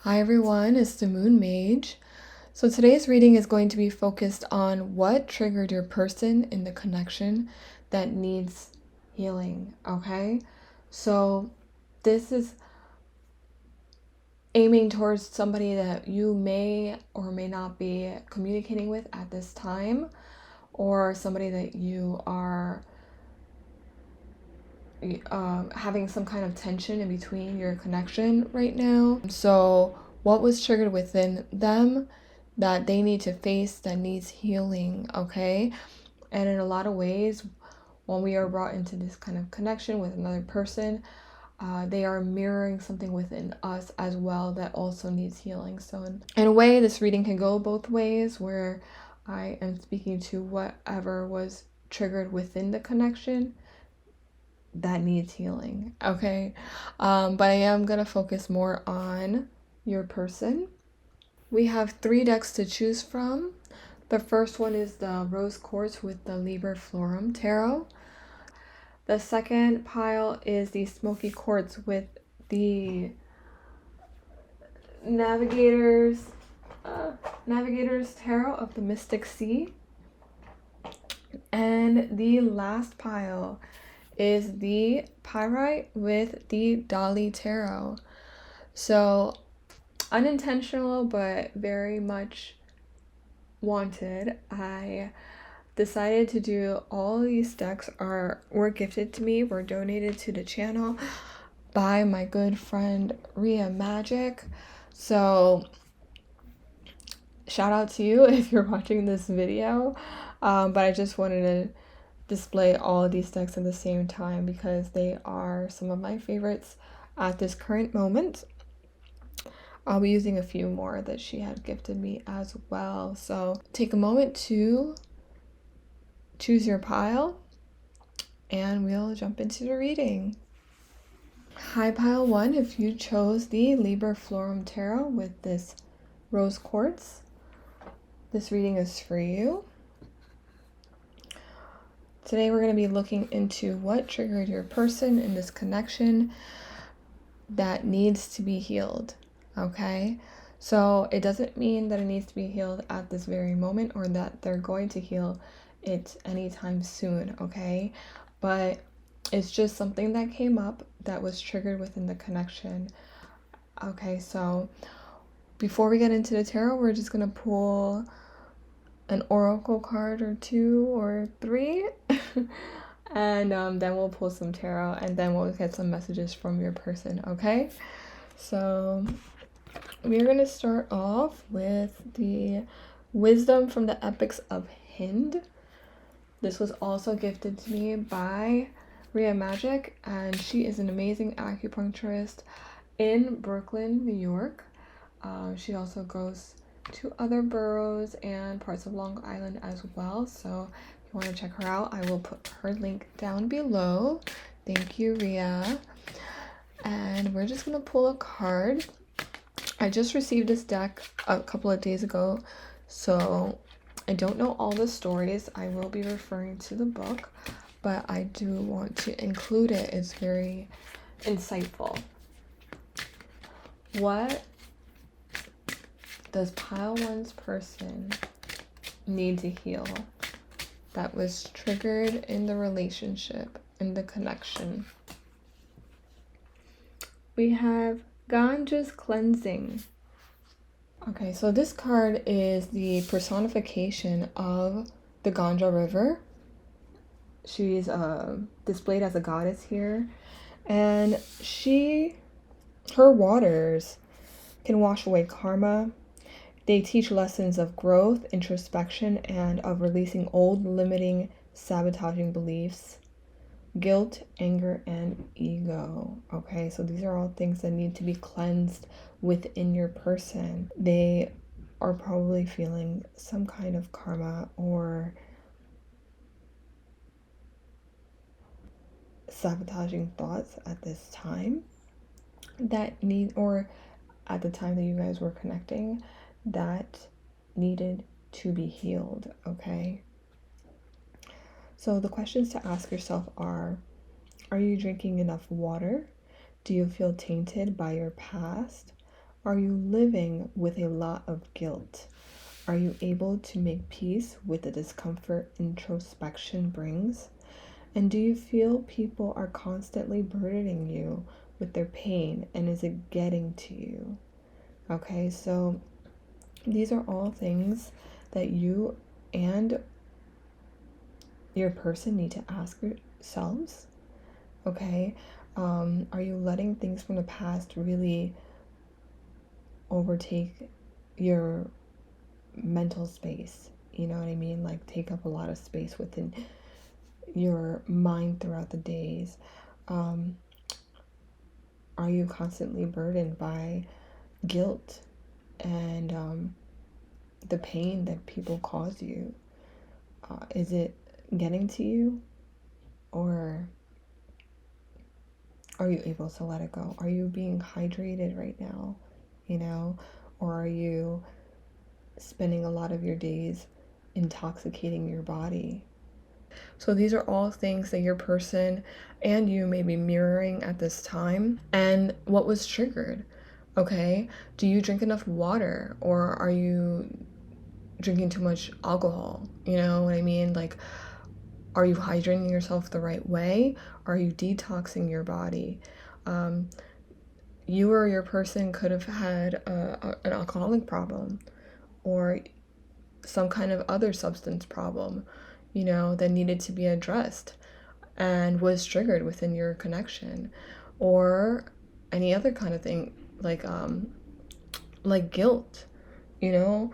Hi everyone, it's the Moon Mage. So today's reading is going to be focused on what triggered your person in the connection that needs healing, okay? So this is aiming towards somebody that you may or may not be communicating with at this time, or somebody that you are having some kind of tension in between your connection right now. So what was triggered within them that they need to face, that needs healing, okay? And in a lot of ways, when we are brought into this kind of connection with another person, they are mirroring something within us as well that also needs healing. So in a way, this reading can go both ways, where I am speaking to whatever was triggered within the connection that needs healing, okay? But I am gonna focus more on your person. We have 3 decks to choose from. The first one is the Rose Quartz with the Liber Florum Tarot. The second pile is the Smoky Quartz with the Navigators Tarot of the Mystic Sea. And the last pile is the Pyrite with the Dali Tarot. So unintentional, but very much wanted. I decided to do all these decks were gifted to me, were donated to the channel by my good friend Rhea Magic. So shout out to you if you're watching this video. But I just wanted to display all of these decks at the same time because they are some of my favorites at this current moment. I'll be using a few more that she had gifted me as well. So take a moment to choose your pile and we'll jump into the reading. Hi, pile 1, if you chose the Liber Florum Tarot with this Rose Quartz, this reading is for you. Today we're going to be looking into what triggered your person in this connection that needs to be healed, okay? So it doesn't mean that it needs to be healed at this very moment or that they're going to heal it anytime soon, okay? But it's just something that came up that was triggered within the connection. Okay, so before we get into the tarot, we're just going to pull an oracle card or 2 or 3 and then we'll pull some tarot and then we'll get some messages from your person, okay? So we're going to start off with the Wisdom from the Epics of Hind. This was also gifted to me by Rhea Magic, and she is an amazing acupuncturist in Brooklyn, New York. She also goes to other boroughs and parts of Long Island as well. So if you want to check her out, I will put her link down below. Thank you, Rhea. And we're just going to pull a card. I just received this deck a couple of days ago, so I don't know all the stories. I will be referring to the book, but I do want to include it. It's very insightful. What does pile 1's person need to heal that was triggered in the relationship, in the connection? We have Ganja's Cleansing. Okay, so this card is the personification of the Ganga River. She's displayed as a goddess here, and her waters can wash away karma. They teach lessons of growth, introspection, and of releasing old, limiting, sabotaging beliefs, guilt, anger, and ego. Okay, so these are all things that need to be cleansed within your person. They are probably feeling some kind of karma or sabotaging thoughts at this time or at the time that you guys were connecting, that needed to be healed, okay? So the questions to ask yourself are you drinking enough water? Do you feel tainted by your past? Are you living with a lot of guilt? Are you able to make peace with the discomfort introspection brings? And do you feel people are constantly burdening you with their pain, and is it getting to you? Okay, so these are all things that you and your person need to ask yourselves. Okay, are you letting things from the past really overtake your mental space? You know what I mean? Like, take up a lot of space within your mind throughout the days. Are you constantly burdened by guilt and the pain that people cause you? Is it getting to you, or are you able to let it go? Are you being hydrated right now, you know, or are you spending a lot of your days intoxicating your body? So these are all things that your person and you may be mirroring at this time. And what was triggered? Okay, do you drink enough water, or are you drinking too much alcohol? You know what I mean? Like, are you hydrating yourself the right way? Are you detoxing your body? You or your person could have had an alcoholic problem, or some kind of other substance problem, you know, that needed to be addressed and was triggered within your connection, or any other kind of thing, like guilt, you know.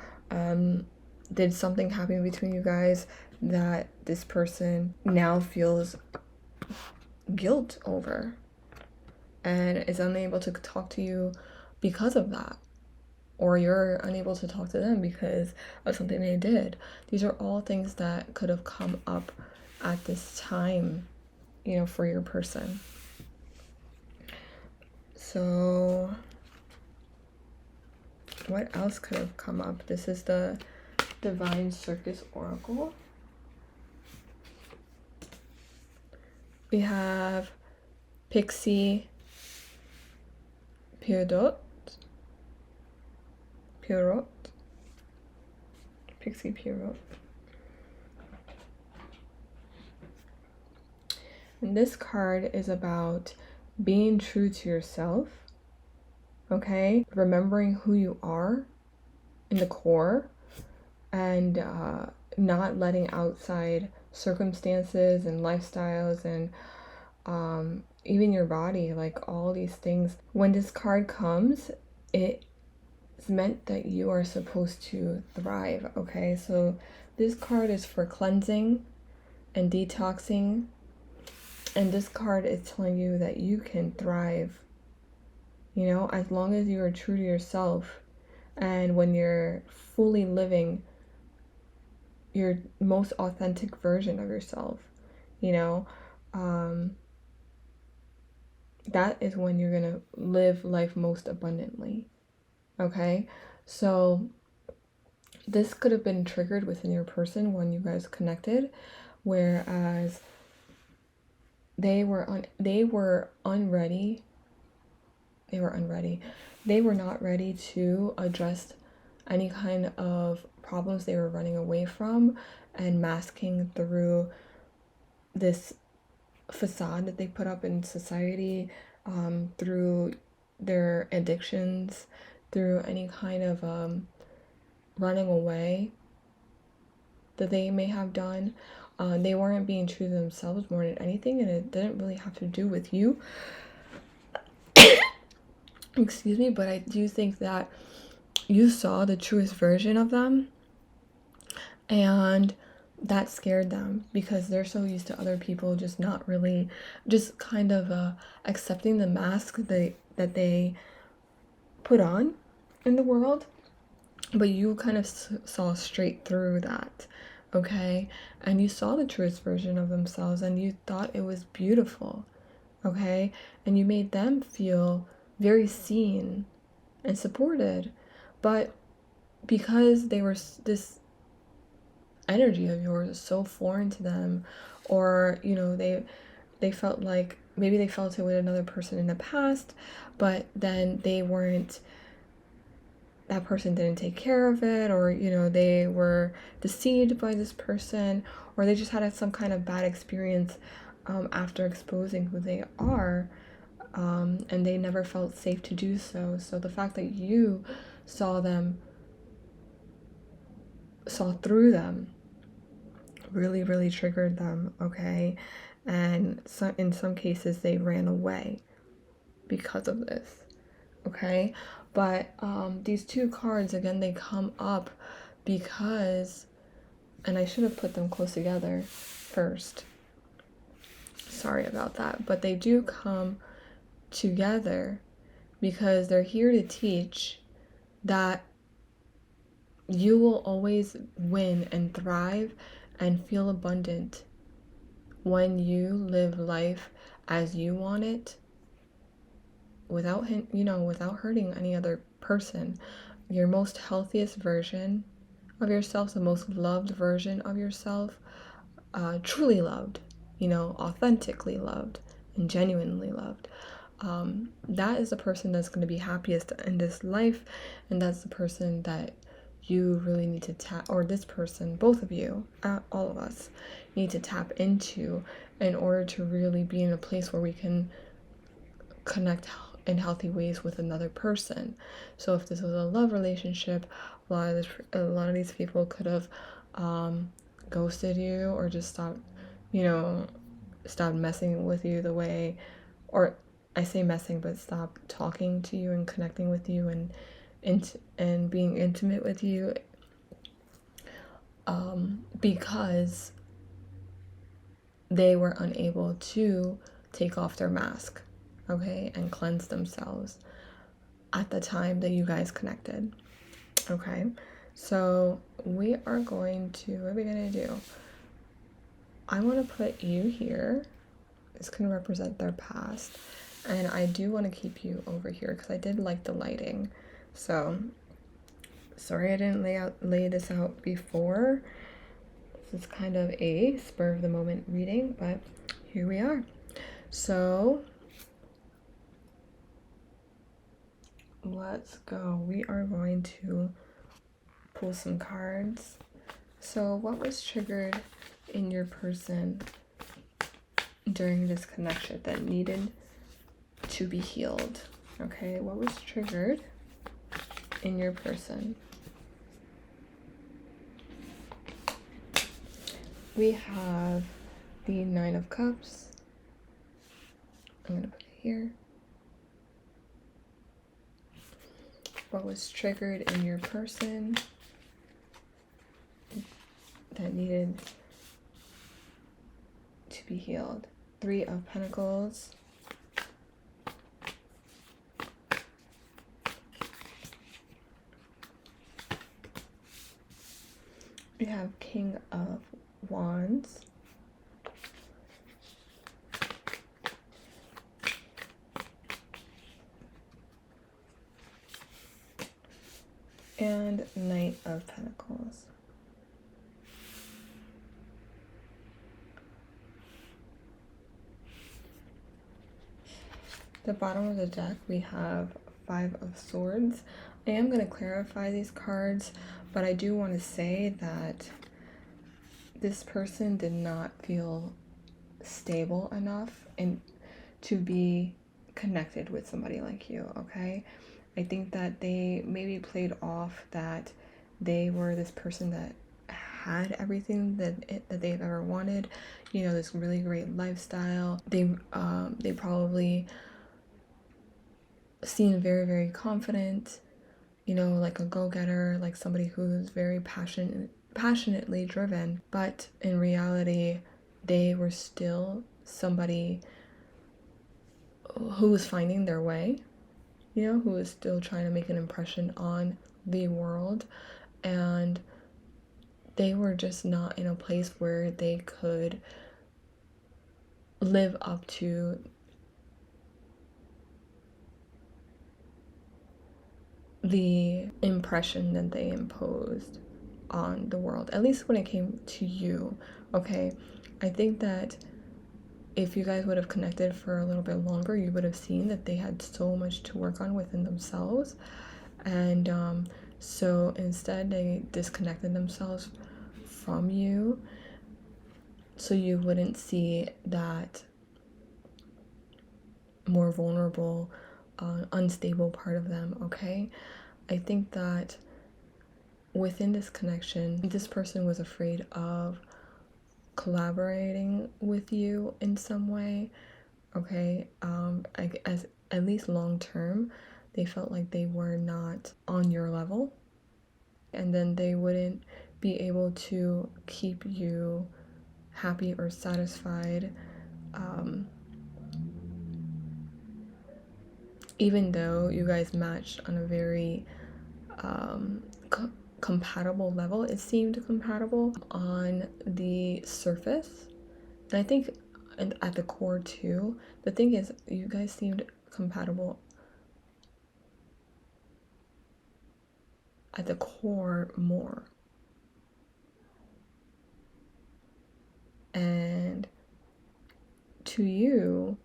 Did something happen between you guys that this person now feels guilt over and is unable to talk to you because of that? Or you're unable to talk to them because of something they did. These are all things that could have come up at this time, you know, for your person. So what else could have come up? This is the Divine Circus Oracle. We have Pixie Pierrot. Pixie Pierrot. And this card is about being true to yourself, okay? Remembering who you are in the core, and not letting outside circumstances and lifestyles and even your body, like all these things. When this card comes, it's meant that you are supposed to thrive, okay? So this card is for cleansing and detoxing, and this card is telling you that you can thrive, you know, as long as you are true to yourself, and when you're fully living your most authentic version of yourself, you know, that is when you're gonna live life most abundantly. Okay, so this could have been triggered within your person when you guys connected, whereas they were unready. They were not ready to address any kind of problems they were running away from and masking through this facade that they put up in society, through their addictions, through any kind of running away that they may have done. They weren't being true to themselves more than anything, and it didn't really have to do with you. Excuse me, but I do think that you saw the truest version of them, and that scared them because they're so used to other people just not really, just kind of accepting the mask that they put on in the world. But you kind of saw straight through that, okay? And you saw the truest version of themselves, and you thought it was beautiful, okay? And you made them feel very seen and supported. But because they were, this energy of yours is so foreign to them, or, you know, they felt like maybe they felt it with another person in the past, but then they weren't that person didn't take care of it, or, you know, they were deceived by this person, or they just had some kind of bad experience after exposing who they are, and they never felt safe to do so. So the fact that you saw through them really, really triggered them, okay? And so in some cases they ran away because of this, okay? But these two cards, again, they come up because, and I should have put them close together first. Sorry about that. But they do come together because they're here to teach that you will always win and thrive and feel abundant when you live life as you want it, without hurting any other person. Your most healthiest version of yourself, the most loved version of yourself, truly loved, authentically loved and genuinely loved. That is the person that's going to be happiest in this life, and that's the person that you really need to tap, or this person, both of you, all of us, need to tap into in order to really be in a place where we can connect in healthy ways with another person. So if this was a love relationship, a lot of these people could have ghosted you, or just stopped messing with you the way, or I say messing, but stop talking to you and connecting with you and being intimate with you, because they were unable to take off their mask, okay, and cleanse themselves at the time that you guys connected, okay? So what are we going to do? I want to put you here. It's going to represent their past, and I do want to keep you over here because I did like the lighting. So sorry I didn't lay this out before. This is kind of a spur of the moment reading, but here we are. So let's go. We are going to pull some cards. So what was triggered in your person during this connection that needed to be healed? Okay, what was triggered in your person? We have the Nine of Cups. I'm going to put it here. What was triggered in your person that needed to be healed? Three of Pentacles. We have King of Wands. And Knight of Pentacles. The bottom of the deck, we have Five of Swords. I am going to clarify these cards, but I do want to say that this person did not feel stable enough and to be connected with somebody like you, okay? I think that they maybe played off that they were this person that had everything that they've ever wanted, this really great lifestyle. They probably seemed very, very confident, like a go-getter, like somebody who's very passionately driven, but in reality they were still somebody who was finding their way, who was still trying to make an impression on the world, and they were just not in a place where they could live up to the impression that they imposed on the world, at least when it came to you, okay? I think that if you guys would have connected for a little bit longer, you would have seen that they had so much to work on within themselves, And so instead they disconnected themselves from you so you wouldn't see that more vulnerable, unstable part of them, okay? I think that within this connection, this person was afraid of collaborating with you in some way, okay? As at least long term, they felt like they were not on your level, and then they wouldn't be able to keep you happy or satisfied, even though you guys matched on a very compatible level. It seemed compatible on the surface, and I think at the core too. The thing is, you guys seemed compatible at the core more, and to you,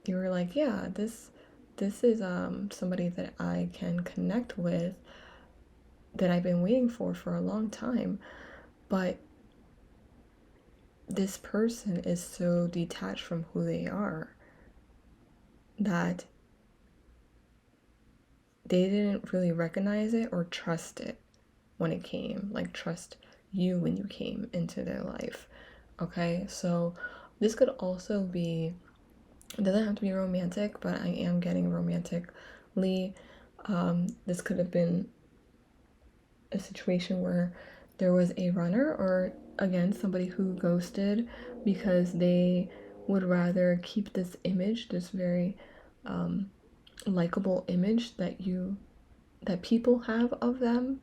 you were like, yeah, this is somebody that I can connect with, that I've been waiting for a long time. But this person is so detached from who they are that they didn't really recognize it or trust it when it came, like trust you when you came into their life. Okay, so this could also be, it doesn't have to be romantic, but I am getting romantically. This could have been a situation where there was a runner, or again, somebody who ghosted because they would rather keep this image, this very likable image that people have of them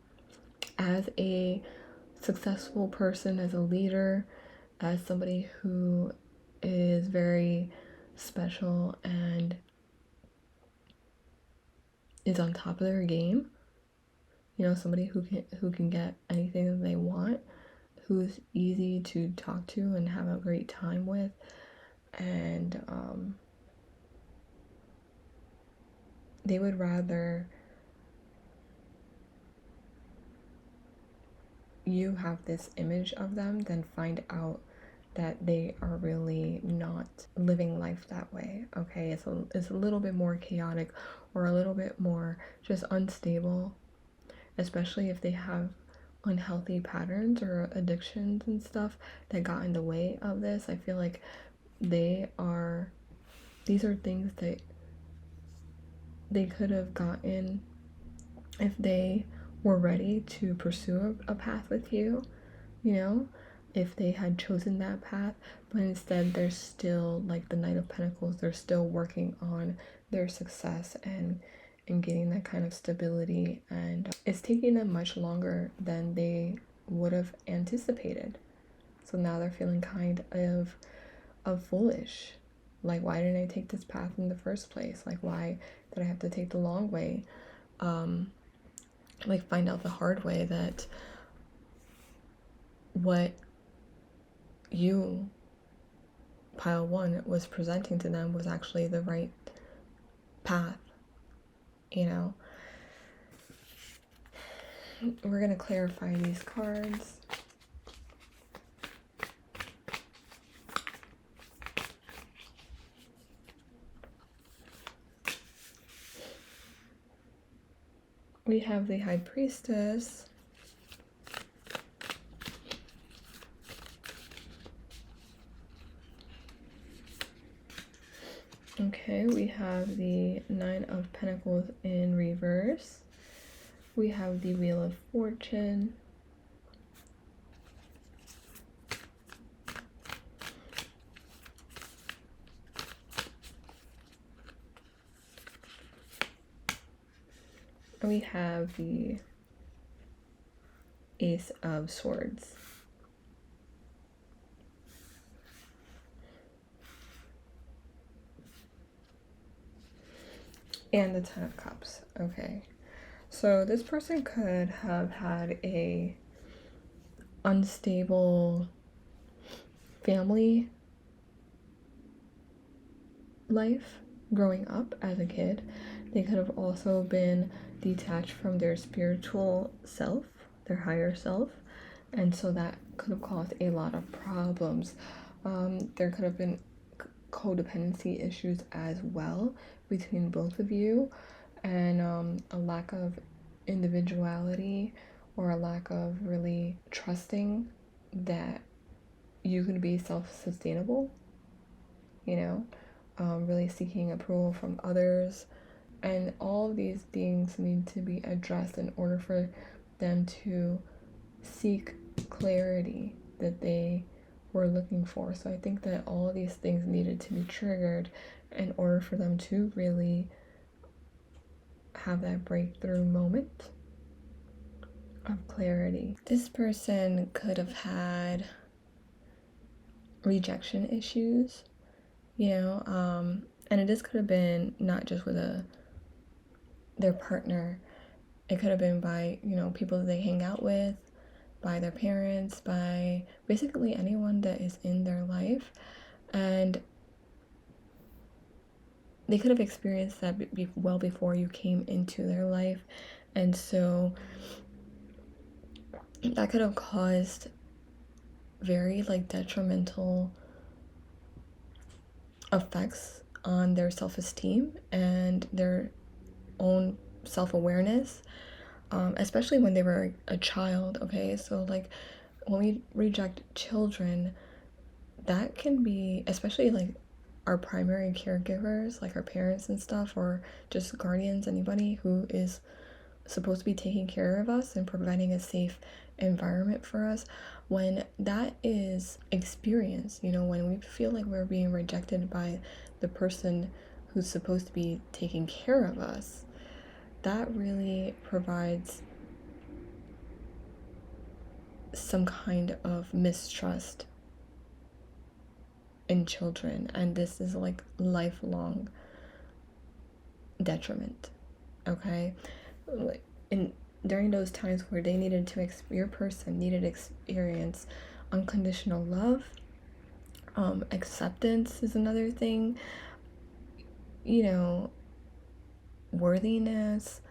as a successful person, as a leader, as somebody who is very special and is on top of their game. You know, somebody who can get anything that they want, who's easy to talk to and have a great time with, and they would rather you have this image of them than find out that they are really not living life that way. Okay, it's a little bit more chaotic, or a little bit more just unstable, especially if they have unhealthy patterns or addictions and stuff that got in the way of this. I feel like these are things that they could have gotten if they were ready to pursue a path with you, you know, if they had chosen that path. But instead they're still like the Knight of Pentacles, they're still working on their success and getting that kind of stability, and it's taking them much longer than they would have anticipated. So now they're feeling kind of foolish, like, why didn't I take this path in the first place? Like, why did I have to take the long way? Like, find out the hard way that what you, pile one, was presenting to them was actually the right path, you know? We're going to clarify these cards. We have the High Priestess. Okay, we have the Nine of Pentacles in reverse. We have the Wheel of Fortune. And we have the Ace of Swords. And the Ten of Cups. Okay. So this person could have had a unstable family life growing up as a kid. They could have also been detached from their spiritual self, their higher self, and so that could have caused a lot of problems. There could have been codependency issues as well between both of you, and a lack of individuality or a lack of really trusting that you can be self-sustainable, you know, really seeking approval from others. And all of these things need to be addressed in order for them to seek clarity that they were looking for. So I think that all of these things needed to be triggered in order for them to really have that breakthrough moment of clarity. This person could have had rejection issues, you know, and this could have been not just with their partner. It could have been by, you know, people that they hang out with, by their parents, by basically anyone that is in their life. And they could have experienced that well before you came into their life. And so that could have caused very like detrimental effects on their self-esteem and their own self-awareness, especially when they were a child. Okay, so like when we reject children, that can be, especially like our primary caregivers, like our parents and stuff, or just guardians, anybody who is supposed to be taking care of us and providing a safe environment for us. When that is experienced, you know, when we feel like we're being rejected by the person who's supposed to be taking care of us, that really provides some kind of mistrust in children, and this is like lifelong detriment. Okay, and during those times where they needed to your person needed experience unconditional love, acceptance is another thing, you know, worthiness,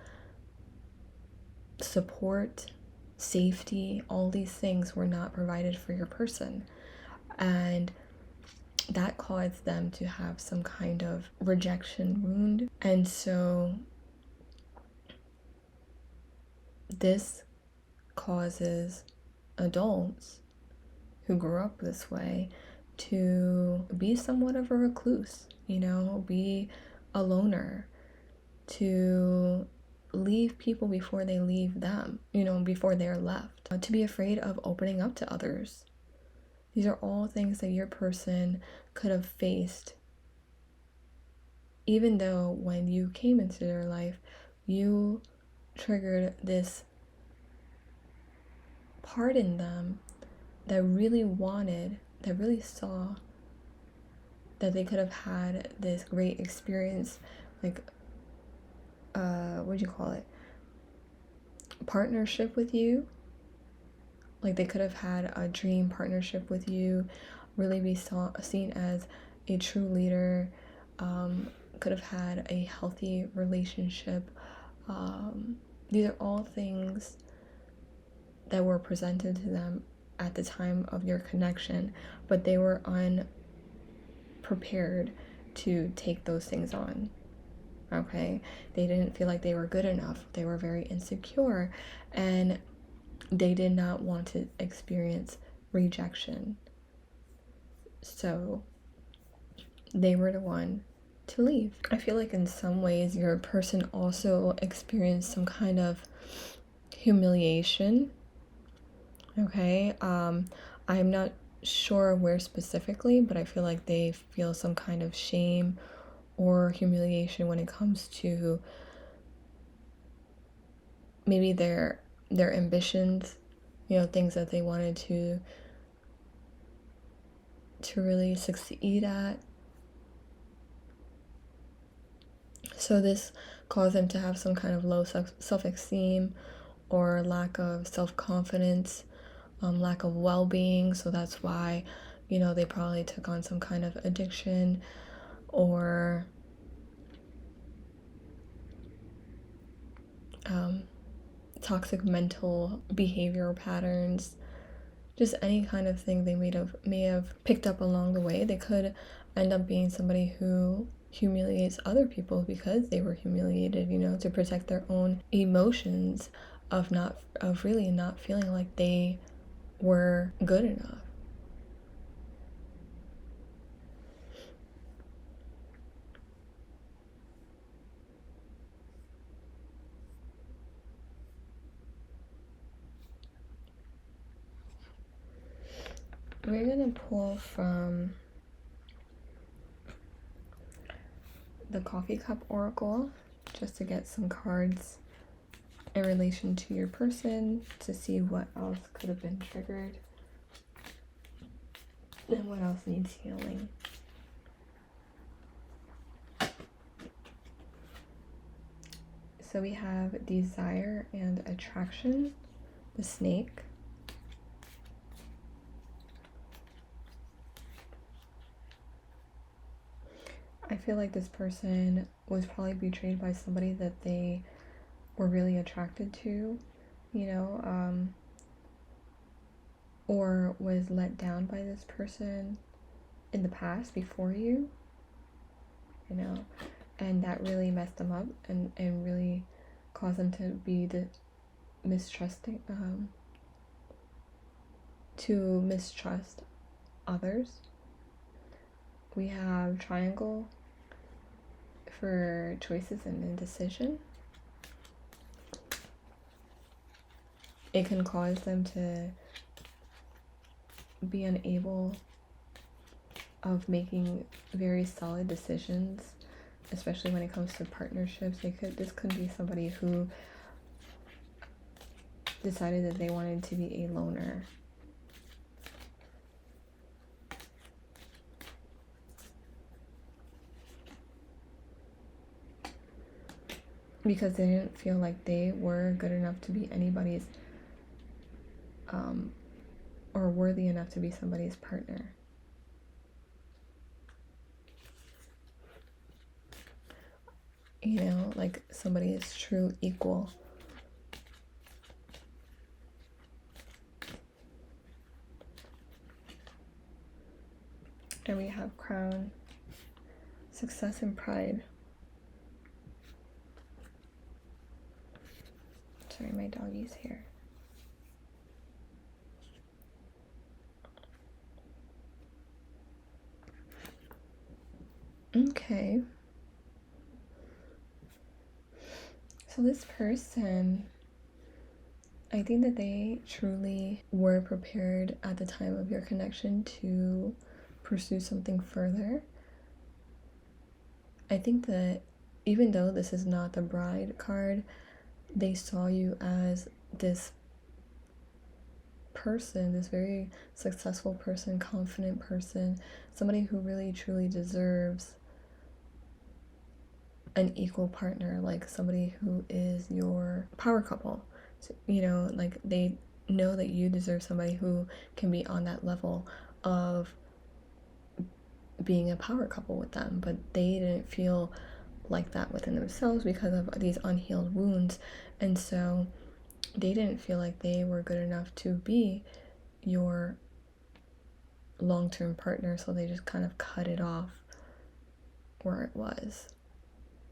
support, safety, all these things were not provided for your person, and that caused them to have some kind of rejection wound. And so this causes adults who grew up this way to be somewhat of a recluse, you know, be a loner, to leave people before they leave them, you know, before they're left, to be afraid of opening up to others. These are all things that your person could have faced, even though when you came into their life, you triggered this part in them that really wanted, that really saw that they could have had this great experience, like, what do you call it? Partnership with you. Like they could have had a dream partnership with you, really be seen as a true leader, could have had a healthy relationship. These are all things that were presented to them at the time of your connection, but they were unprepared to take those things on. Okay, they didn't feel like they were good enough. They were very insecure, and they did not want to experience rejection. So they were the one to leave. I feel like in some ways your person also experienced some kind of humiliation. Okay, I'm not sure where specifically, but I feel like they feel some kind of shame or humiliation when it comes to maybe their ambitions, you know, things that they wanted to really succeed at. So this caused them to have some kind of low self-esteem or lack of self-confidence, lack of well-being. So that's why, you know, they probably took on some kind of addiction or toxic mental behavior patterns, just any kind of thing they may have picked up along the way. They could end up being somebody who humiliates other people because they were humiliated, to protect their own emotions of really not feeling like they were good enough. We're gonna pull from the Coffee Cup Oracle just to get some cards in relation to your person to see what else could have been triggered and what else needs healing. So we have desire and attraction, the snake. I feel like this person was probably betrayed by somebody that they were really attracted to, or was let down by this person in the past before you, and that really messed them up and really caused them to be mistrusting, to mistrust others. We have triangle for choices and indecision. It can cause them to be unable of making very solid decisions, especially when it comes to partnerships. This could be somebody who decided that they wanted to be a loner. Because they didn't feel like they were good enough to be anybody's, or worthy enough to be somebody's partner. Like somebody's true equal. And we have crown, success and pride. Sorry, my doggy's here. Okay. So this person, I think that they truly were prepared at the time of your connection to pursue something further. I think that even though this is not the bride card, they saw you as this person, this very successful person, confident person, somebody who really truly deserves an equal partner, like somebody who is your power couple. So, like they know that you deserve somebody who can be on that level of being a power couple with them, but they didn't feel like that within themselves because of these unhealed wounds, and so they didn't feel like they were good enough to be your long-term partner, so they just kind of cut it off where it was.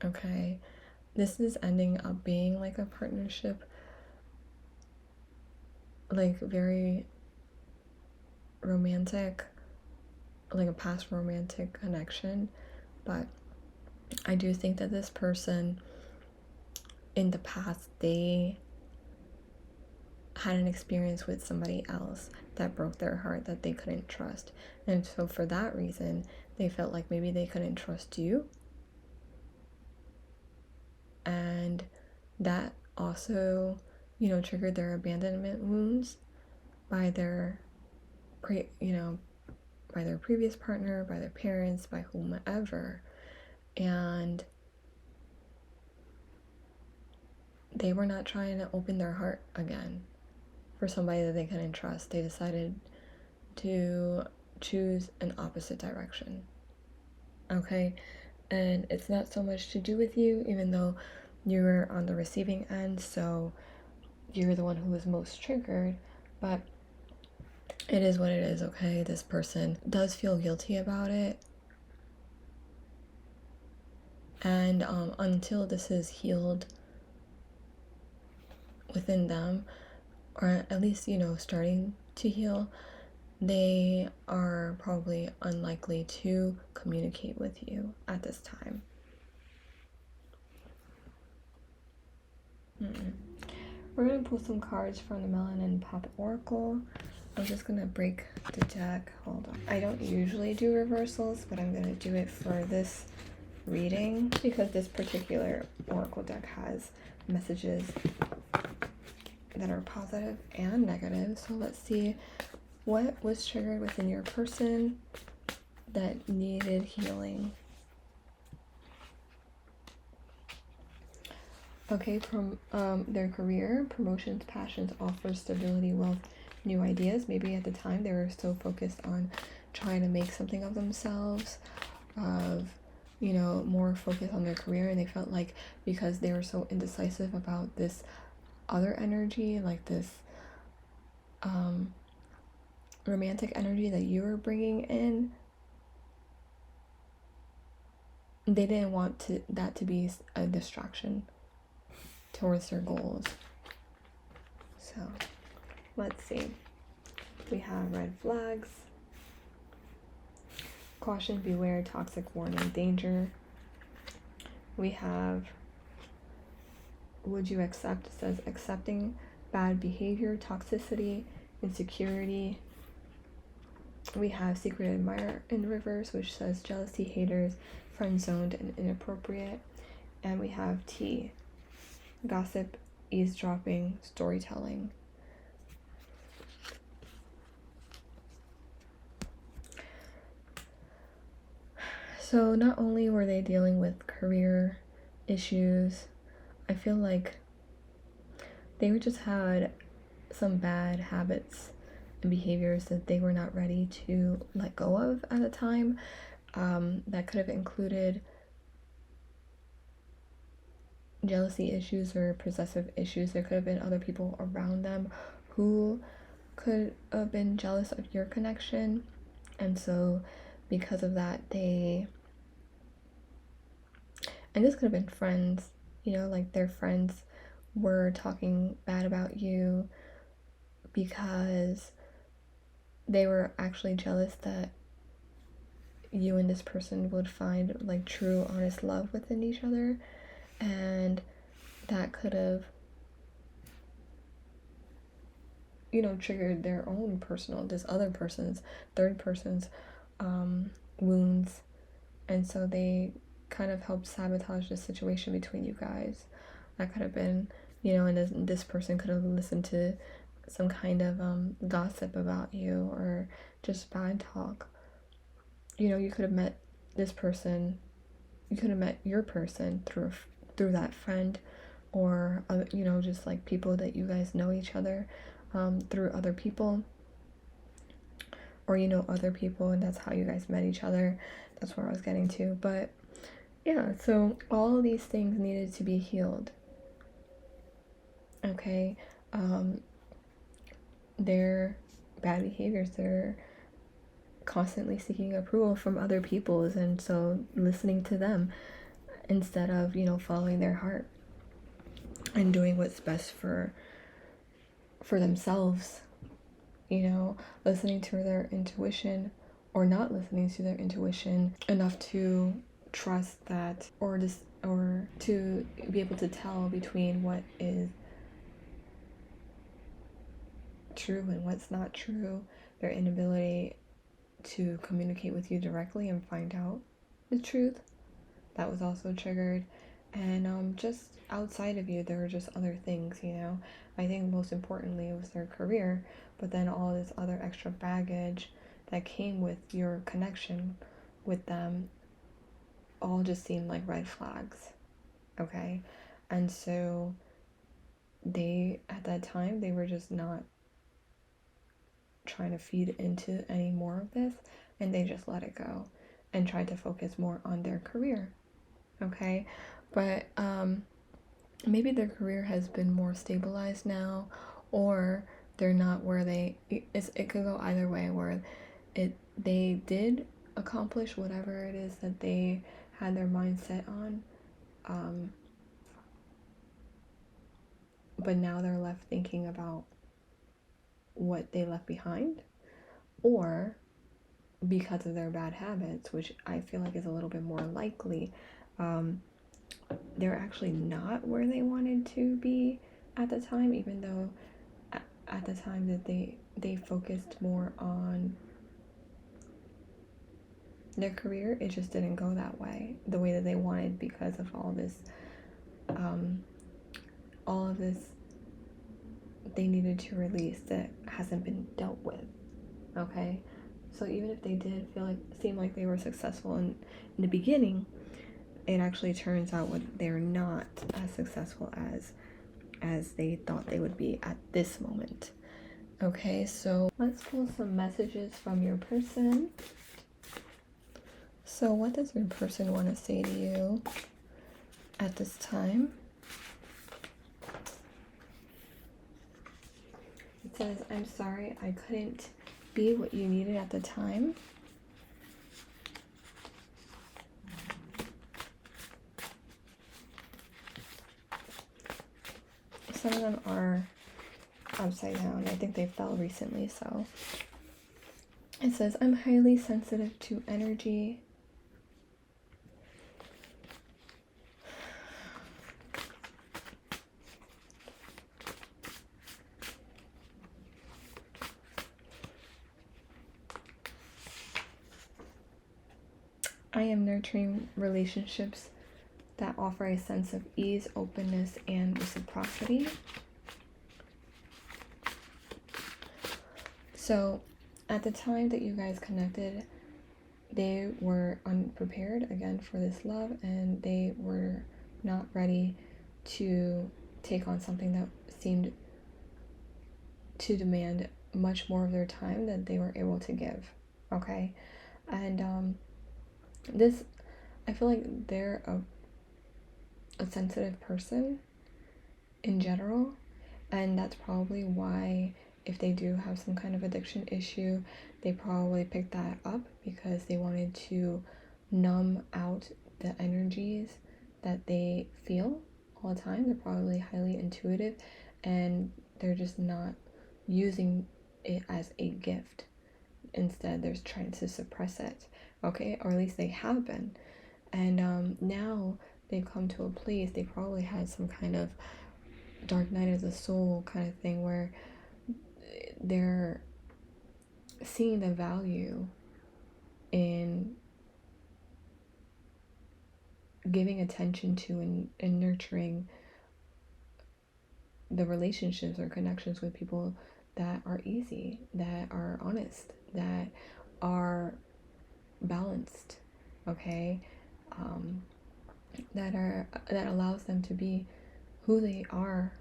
Okay, this is ending up being like a partnership, like very romantic, like a past romantic connection, but I do think that this person in the past, they had an experience with somebody else that broke their heart, that they couldn't trust, and so for that reason they felt like maybe they couldn't trust you, and that also triggered their abandonment wounds by their by their previous partner, by their parents, by whomever, and they were not trying to open their heart again for somebody that they couldn't trust. They decided to choose an opposite direction. Okay, and it's not so much to do with you, even though you're on the receiving end, so you're the one who was most triggered, but it is what it is, okay? This person does feel guilty about it. And until this is healed within them, or at least, you know, starting to heal, they are probably unlikely to communicate with you at this time. We're going to pull some cards from the Melanated Pop Oracle. I'm just going to break the deck. Hold on. I don't usually do reversals, but I'm going to do it for this reading because this particular oracle deck has messages that are positive and negative. So let's see what was triggered within your person that needed healing. Okay, from their career, promotions, passions, offers, stability, wealth, new ideas. Maybe at the time they were so focused on trying to make something of themselves, of, you know, more focused on their career, and they felt like because they were so indecisive about this other energy, like this romantic energy that you were bringing in, they didn't want that to be a distraction towards their goals. So let's see. We have red flags, caution, beware, toxic warning, danger. We have would you accept? It says accepting bad behavior, toxicity, insecurity. We have secret admirer in reverse, which says jealousy, haters, friend zoned, and inappropriate. And we have T, gossip, eavesdropping, storytelling. So not only were they dealing with career issues, I feel like they just had some bad habits and behaviors that they were not ready to let go of at the time. That could have included jealousy issues or possessive issues. There could have been other people around them who could have been jealous of your connection, and so because of that and this could have been friends, you know, like their friends were talking bad about you because they were actually jealous that you and this person would find like true, honest love within each other, and that could have, you know, triggered their own this other person's, third person's wounds, and so they kind of helped sabotage the situation between you guys. That could have been, you know, and this person could have listened to some kind of gossip about you or just bad talk. You know, you could have met this person, you could have met your person through that friend, or you know, just like people that you guys know each other through other people, or you know other people, and that's how you guys met each other. That's where I was getting to. But yeah, so all of these things needed to be healed. Okay, their bad behaviors, they're constantly seeking approval from other people's, and so listening to them instead of, you know, following their heart and doing what's best for themselves, you know, listening to their intuition or not listening to their intuition enough to trust that, or to be able to tell between what is true and what's not true, their inability to communicate with you directly and find out the truth. That was also triggered. And just outside of you, there were just other things, you know. I think most importantly it was their career, but then all this other extra baggage that came with your connection with them all just seemed like red flags, okay? And so they, at that time, they were just not trying to feed into any more of this, and they just let it go and tried to focus more on their career, okay? But maybe their career has been more stabilized now, or they're not where it could go either way, where they did accomplish whatever it is that they had their mind set on, but now they're left thinking about what they left behind, or because of their bad habits, which I feel like is a little bit more likely, they're actually not where they wanted to be at the time, even though at the time that they focused more on their career, it just didn't go that way, the way that they wanted, because of all of this they needed to release that hasn't been dealt with. Okay, so even if they did seem like they were successful in the beginning, it actually turns out they're not as successful as they thought they would be at this moment. Okay, so let's pull some messages from your person. So what does your person want to say to you at this time? It says, I'm sorry I couldn't be what you needed at the time. Some of them are upside down. I think they fell recently, so. It says, I'm highly sensitive to energy. I am nurturing relationships that offer a sense of ease, openness, and reciprocity. So at the time that you guys connected, they were unprepared again for this love, and they were not ready to take on something that seemed to demand much more of their time than they were able to give. Okay, and this, I feel like they're a sensitive person in general, and that's probably why, if they do have some kind of addiction issue, they probably picked that up because they wanted to numb out the energies that they feel all the time. They're probably highly intuitive, and they're just not using it as a gift. Instead, they're trying to suppress it, okay? Or at least they have been. And now they've come to a place, they probably had some kind of dark night of the soul kind of thing, where they're seeing the value in giving attention to and nurturing the relationships or connections with people that are easy, that are honest, that are balanced, okay? That allows them to be who they are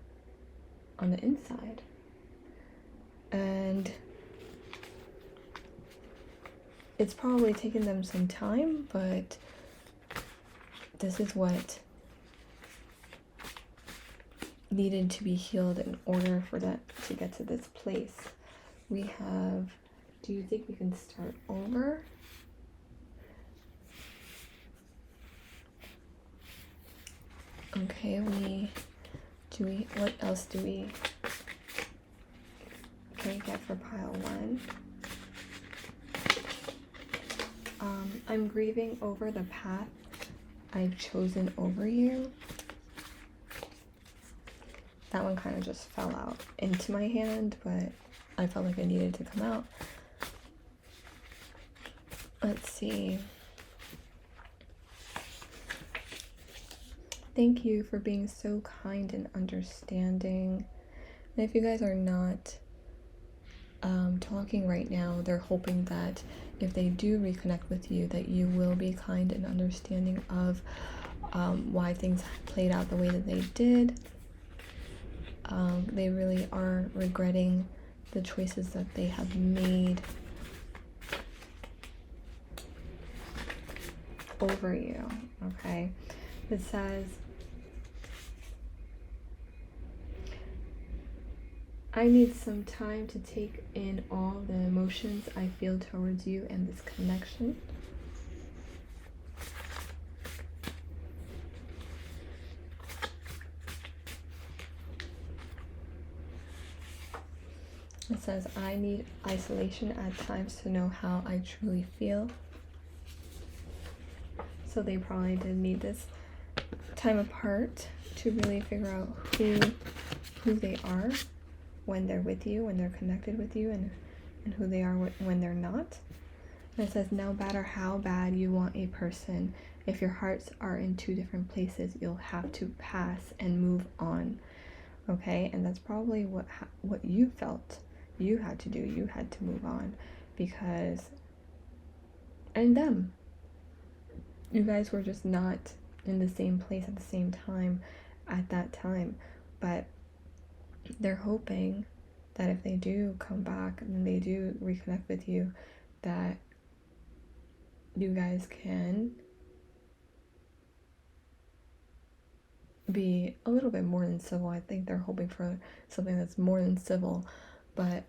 on the inside. And it's probably taken them some time, but this is what needed to be healed in order for that to get to this place. We have, do you think we can start over? Okay, what else do we can we get for pile one? I'm grieving over the path I've chosen over you. That one kind of just fell out into my hand, but I felt like it needed to come out. Let's see. Thank you for being so kind and understanding. And if you guys are not talking right now, they're hoping that if they do reconnect with you, that you will be kind and understanding of why things played out the way that they did. They really are regretting the choices that they have made over you, okay? It says, I need some time to take in all the emotions I feel towards you and this connection. It says, I need isolation at times to know how I truly feel. So they probably did need this time apart to really figure out who they are when they're with you, when they're connected with you, and who they are when they're not. And it says, no matter how bad you want a person, if your hearts are in two different places, you'll have to pass and move on. Okay, and that's probably what you felt you had to do. You had to move on because, and them, you guys were just not in the same place at the same time at that time. But they're hoping that if they do come back and they do reconnect with you, that you guys can be a little bit more than civil. I think they're hoping for something that's more than civil, but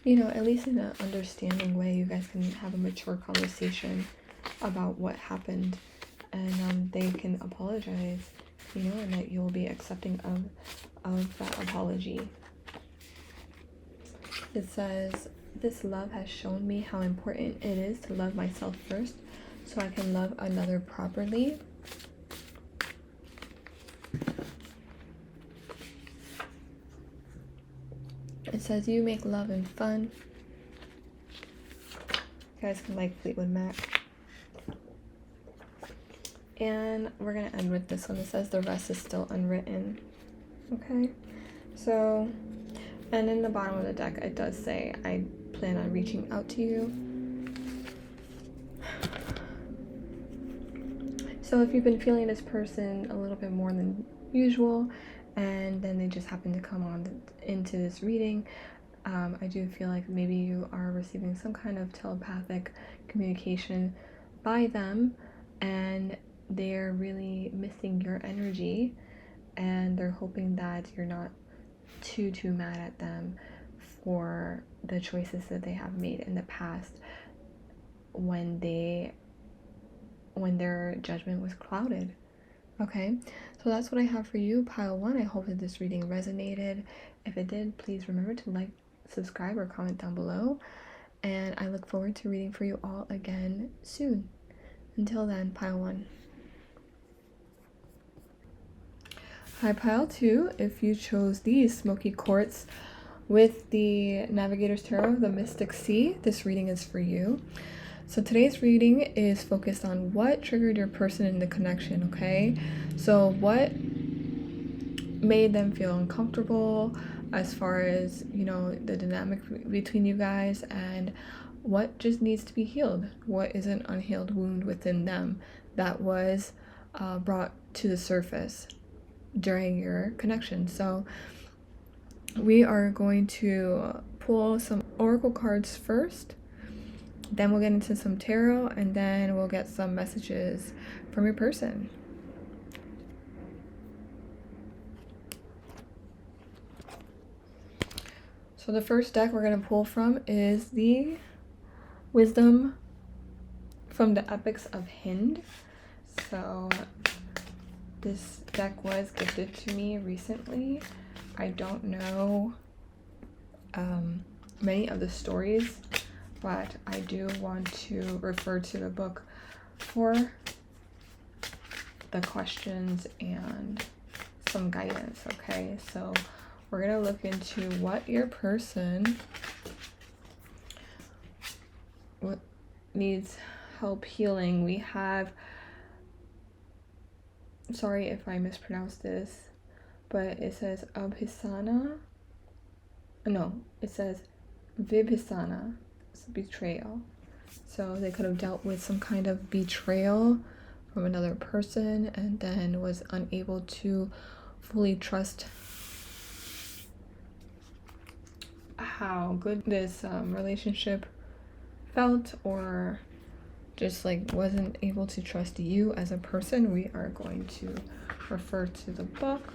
you know, at least in an understanding way, you guys can have a mature conversation about what happened, and they can apologize, you know, and that you'll be accepting of that apology. It says, this love has shown me how important it is to love myself first so I can love another properly. It says, you make love and fun. You guys can like Fleetwood Mac. And we're going to end with this one. It says, the rest is still unwritten. Okay. So, and in the bottom of the deck, it does say, I plan on reaching out to you. So if you've been feeling this person a little bit more than usual, and then they just happen to come on into this reading, I do feel like maybe you are receiving some kind of telepathic communication by them, and they're really missing your energy, and they're hoping that you're not too mad at them for the choices that they have made in the past when their judgment was clouded. Okay, so that's what I have for you, pile 1. I hope that this reading resonated. If it did, please remember to like, subscribe, or comment down below, and I look forward to reading for you all again soon. Until then, pile 1. Hi, pile 2. If you chose these smoky quartz with the Navigators Tarot, the Mystic Sea, this reading is for you. So today's reading is focused on what triggered your person in the connection, okay? So what made them feel uncomfortable as far as, you know, the dynamic between you guys, and what just needs to be healed. What is an unhealed wound within them that was brought to the surface during your connection. So we are going to pull some oracle cards first. Then we'll get into some tarot, and then we'll get some messages from your person. So the first deck we're going to pull from is the Wisdom from the Epics of Hind. So this deck was gifted to me recently. I don't know many of the stories, but I do want to refer to the book for the questions and some guidance, okay? So we're gonna look into what your person needs help healing. We have, sorry if I mispronounced this, but it says Abhisana. No, it says Vibhisana. Betrayal. So they could have dealt with some kind of betrayal from another person, and then was unable to fully trust how good this relationship felt, or just like wasn't able to trust you as a person. We are going to refer to the book.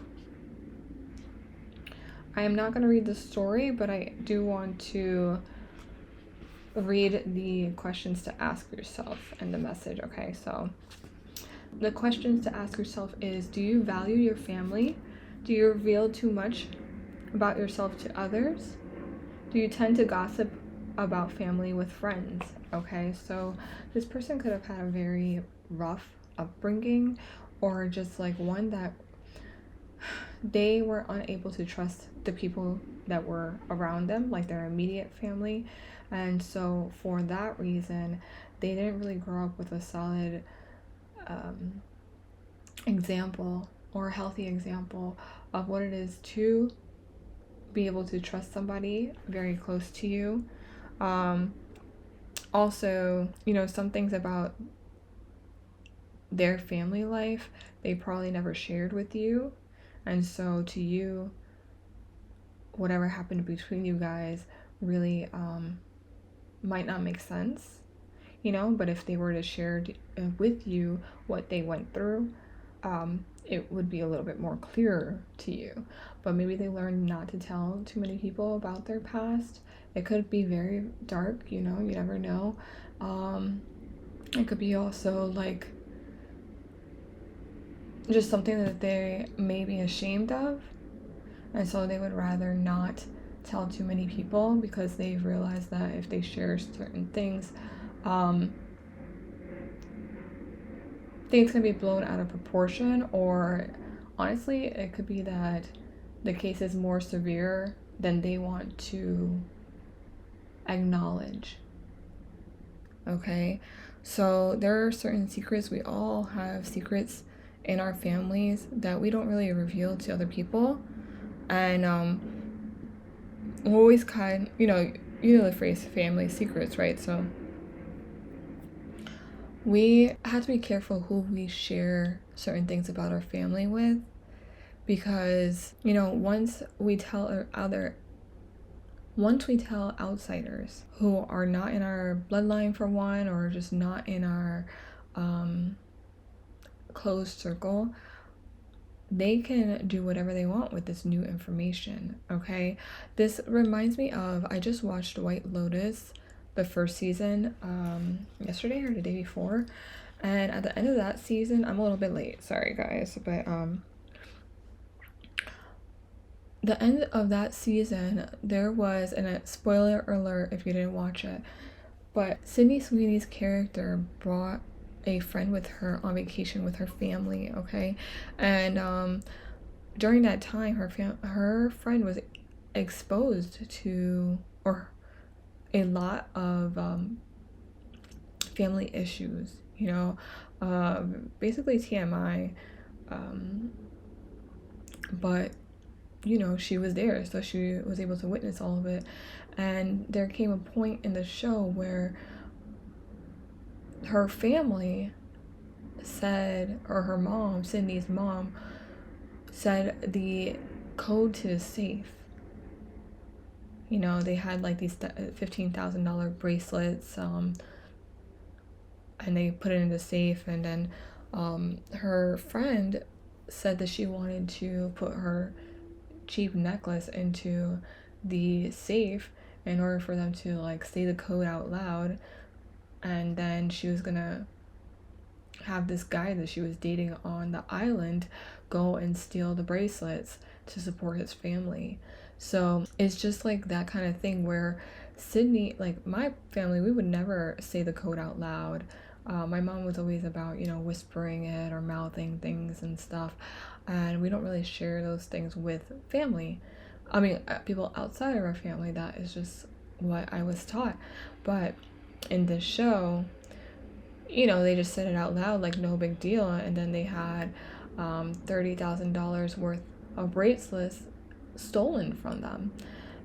I am not going to read the story, but I do want to read the questions to ask yourself and the message. Okay, so the questions to ask yourself is, do you value your family? Do you reveal too much about yourself to others? Do you tend to gossip about family with friends? Okay, so this person could have had a very rough upbringing, or just like one that they were unable to trust the people that were around them, like their immediate family. And so for that reason, they didn't really grow up with a solid example or a healthy example of what it is to be able to trust somebody very close to you. Also, you know, some things about their family life they probably never shared with you, and so to you, whatever happened between you guys really might not make sense, you know, but if they were to share with you what they went through, it would be a little bit more clearer to you. But maybe they learned not to tell too many people about their past. It could be very dark, you know, you never know. It could be also like just something that they may be ashamed of, and so they would rather not tell too many people because they've realized that if they share certain things, things can be blown out of proportion, or honestly, it could be that the case is more severe than they want to acknowledge. Okay, so there are certain secrets. We all have secrets in our families that we don't really reveal to other people, and we're always kind, you know the phrase family secrets, right? So we have to be careful who we share certain things about our family with, because, you know, once we tell outsiders who are not in our bloodline, for one, or just not in our closed circle, they can do whatever they want with this new information. Okay, this reminds me of, I just watched White Lotus, the first season, yesterday or the day before, and at the end of that season, I'm a little bit late, sorry guys, but the end of that season, there was, and a spoiler alert if you didn't watch it, but Sydney Sweeney's character brought a friend with her on vacation with her family, okay? And during that time, her friend was exposed to, or a lot of family issues, you know, basically TMI, but you know, she was there, so she was able to witness all of it. And there came a point in the show where her family said, or her mom, Sydney's mom, said the code to the safe. You know, they had like these $15,000 bracelets, and they put it in the safe, and then her friend said that she wanted to put her cheap necklace into the safe in order for them to like say the code out loud, and then she was gonna have this guy that she was dating on the island go and steal the bracelets to support his family. So it's just like that kind of thing where Sydney, like my family, we would never say the code out loud. My mom was always about, you know, whispering it or mouthing things and stuff, and we don't really share those things with family. I mean, people outside of our family. That is just what I was taught. But in this show, you know, they just said it out loud like no big deal, and then they had $30,000 worth of bracelets stolen from them,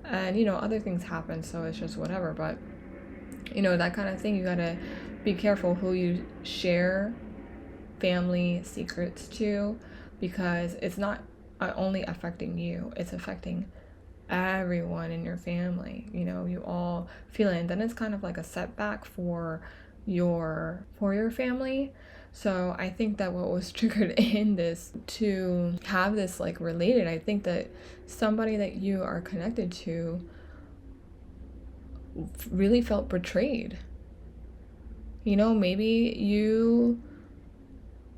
and you know, other things happen, so it's just whatever. But you know, that kind of thing, you gotta be careful who you share family secrets to, because it's not only affecting you, it's affecting everyone in your family. You know, you all feel it, and then it's kind of like a setback for your family. So I think that what was triggered in this to have this like related, I think that somebody that you are connected to really felt betrayed. You know, maybe you,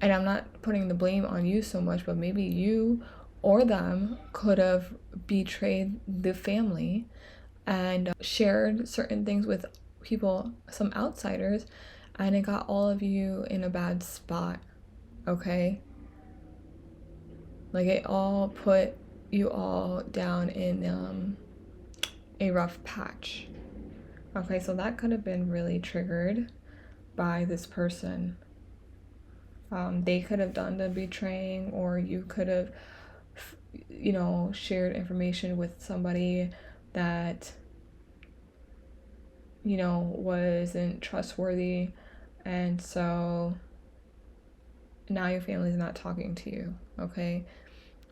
and I'm not putting the blame on you so much, but maybe you or them could have betrayed the family and shared certain things with people, some outsiders, and it got all of you in a bad spot, okay? Like it all put you all down in a rough patch. Okay, so that could have been really triggered by this person. They could have done the betraying, or you could have, you know, shared information with somebody that, you know, wasn't trustworthy, and so now your family's not talking to you, okay?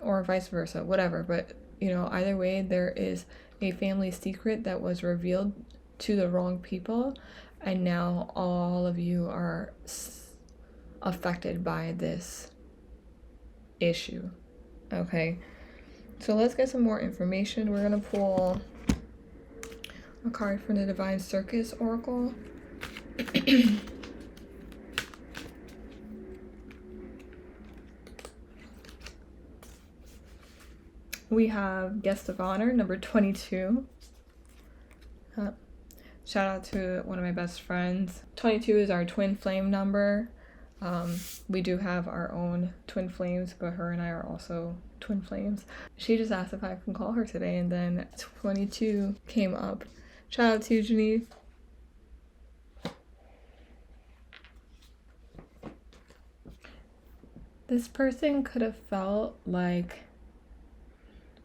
Or vice versa, whatever. But, you know, either way, there is a family secret that was revealed to the wrong people, and now all of you are affected by this issue, okay? So let's get some more information. We're gonna pull a card from the Divine Circus Oracle. We have Guest of Honor, number 22. Shout out to one of my best friends. 22 is our twin flame number. We do have our own twin flames, but her and I are also twin flames. She just asked if I can call her today, and then 22 came up. Shout out to you, Janine. This person could have felt like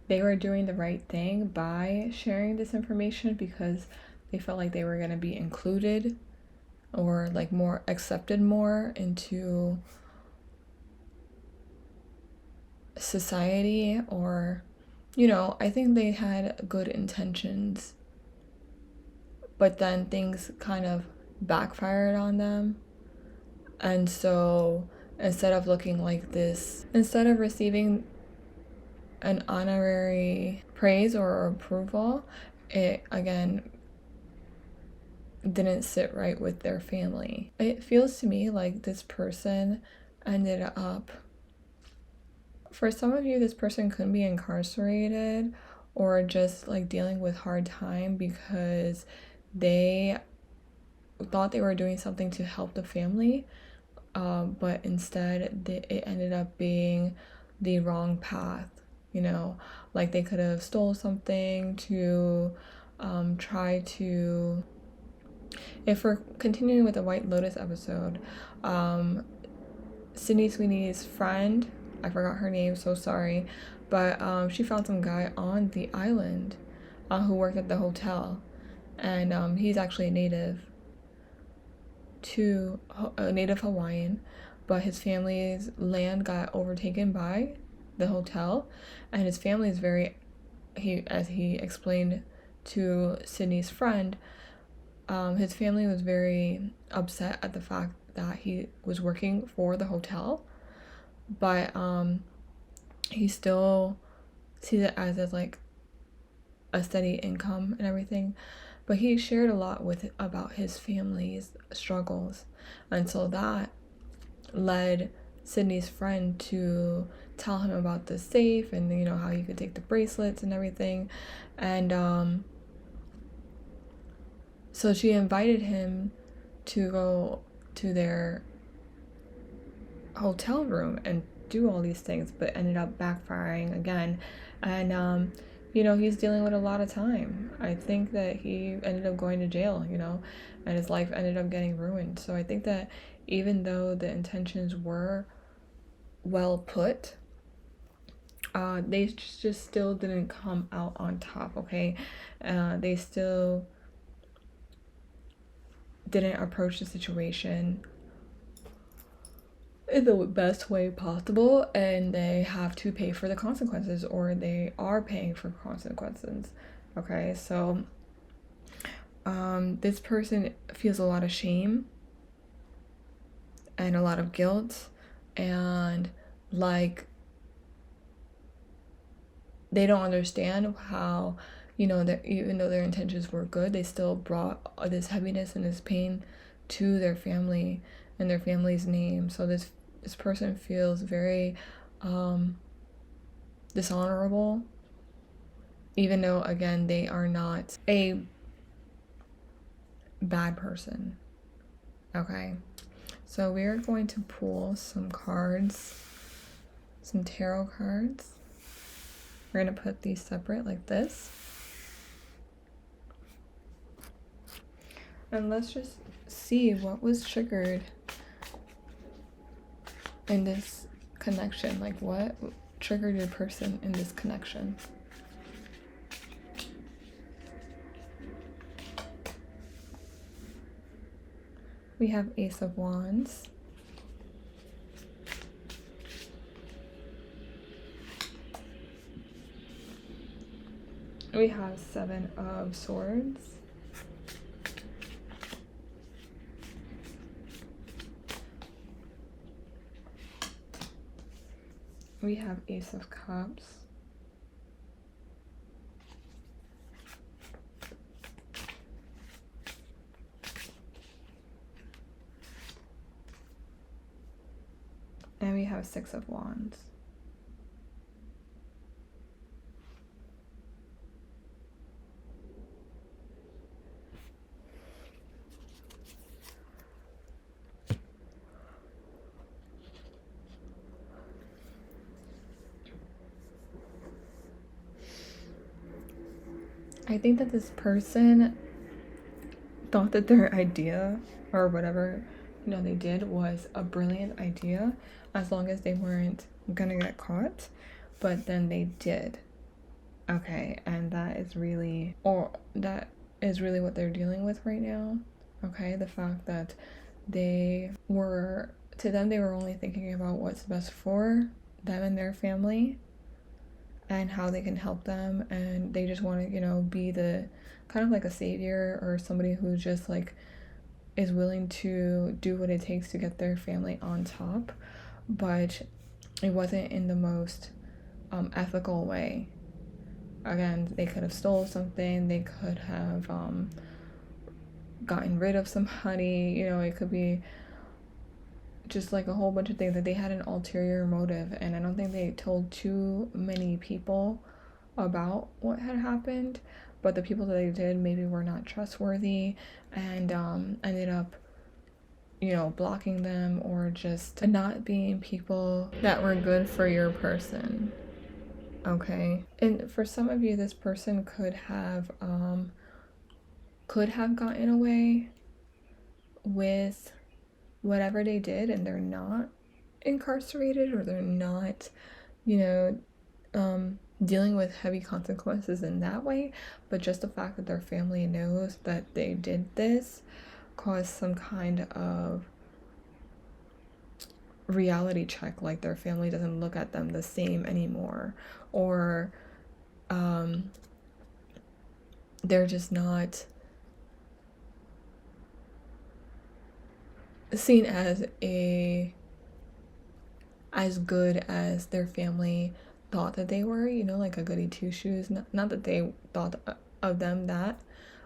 they were doing the right thing by sharing this information because they felt like they were going to be included or like more accepted more into society, or, you know, I think they had good intentions, but then things kind of backfired on them. And so instead of looking like this, instead of receiving an honorary praise or approval, it again didn't sit right with their family. It feels to me like this person ended up, for some of you, this person could be incarcerated or just like dealing with hard time because they thought they were doing something to help the family, but instead it ended up being the wrong path. You know, like they could have stole something to try to, if we're continuing with the White Lotus episode, Sydney Sweeney's friend, I forgot her name, so sorry, but she found some guy on the island who worked at the hotel, and he's actually a native Hawaiian, but his family's land got overtaken by the hotel, and his family is as he explained to Sydney's friend, his family was very upset at the fact that he was working for the hotel, but he still sees it as like a steady income and everything. But he shared a lot about his family's struggles, and so that led Sydney's friend to tell him about the safe and, you know, how you could take the bracelets and everything. And so she invited him to go to their hotel room and do all these things, but ended up backfiring again. And you know, he's dealing with a lot of time. I think that he ended up going to jail, you know, and his life ended up getting ruined. So I think that even though the intentions were well put, they just still didn't come out on top, okay? They still didn't approach the situation in the best way possible, and they have to pay for the consequences, or they are paying for consequences, okay? So this person feels a lot of shame, and a lot of guilt, and like they don't understand how, you know, that even though their intentions were good, they still brought this heaviness and this pain to their family and their family's name. So this person feels very dishonorable, even though, again, they are not a bad person. Okay, so we are going to pull some cards, some tarot cards. We're going to put these separate like this. And let's just see what was triggered in this connection. Like, what triggered your person in this connection? We have Ace of Wands. We have Seven of Swords. We have Ace of Cups. And we have Six of Wands. I think that this person thought that their idea or whatever, you know, they did was a brilliant idea as long as they weren't gonna get caught, but then they did. Okay, and that is really what they're dealing with right now. Okay, the fact that they were only thinking about what's best for them and their family and how they can help them, and they just want to, you know, be the kind of like a savior or somebody who just like is willing to do what it takes to get their family on top, but it wasn't in the most ethical way. Again, they could have stole something, they could have gotten rid of somebody, you know, it could be just like a whole bunch of things, that they had an ulterior motive, and I don't think they told too many people about what had happened, but the people that they did maybe were not trustworthy and ended up, you know, blocking them or just not being people that were good for your person. Okay, and for some of you, this person could have gotten away with whatever they did, and they're not incarcerated, or they're not, you know, dealing with heavy consequences in that way, but just the fact that their family knows that they did this caused some kind of reality check, like their family doesn't look at them the same anymore, or they're just not seen as good as their family thought that they were, you know, like a goody two shoes. Not that they thought of them that,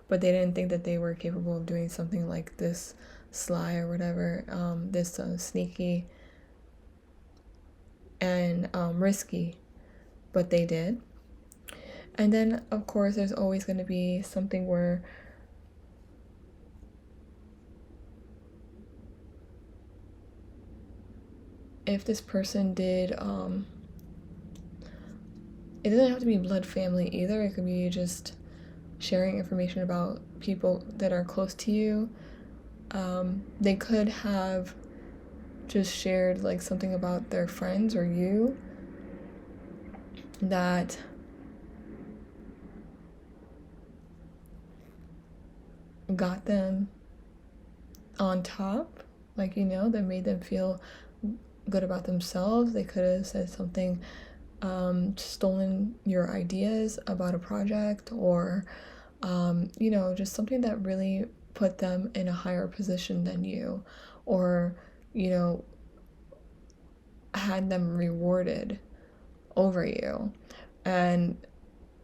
but they didn't think that they were capable of doing something like this sly or whatever, this sneaky and risky, but they did. And then of course there's always going to be something where if this person did, it doesn't have to be blood family either. It could be just sharing information about people that are close to you. They could have just shared like something about their friends or you that got them on top, like, you know, that made them feel good about themselves. They could have said something, stolen your ideas about a project, or you know, just something that really put them in a higher position than you, or you know, had them rewarded over you. And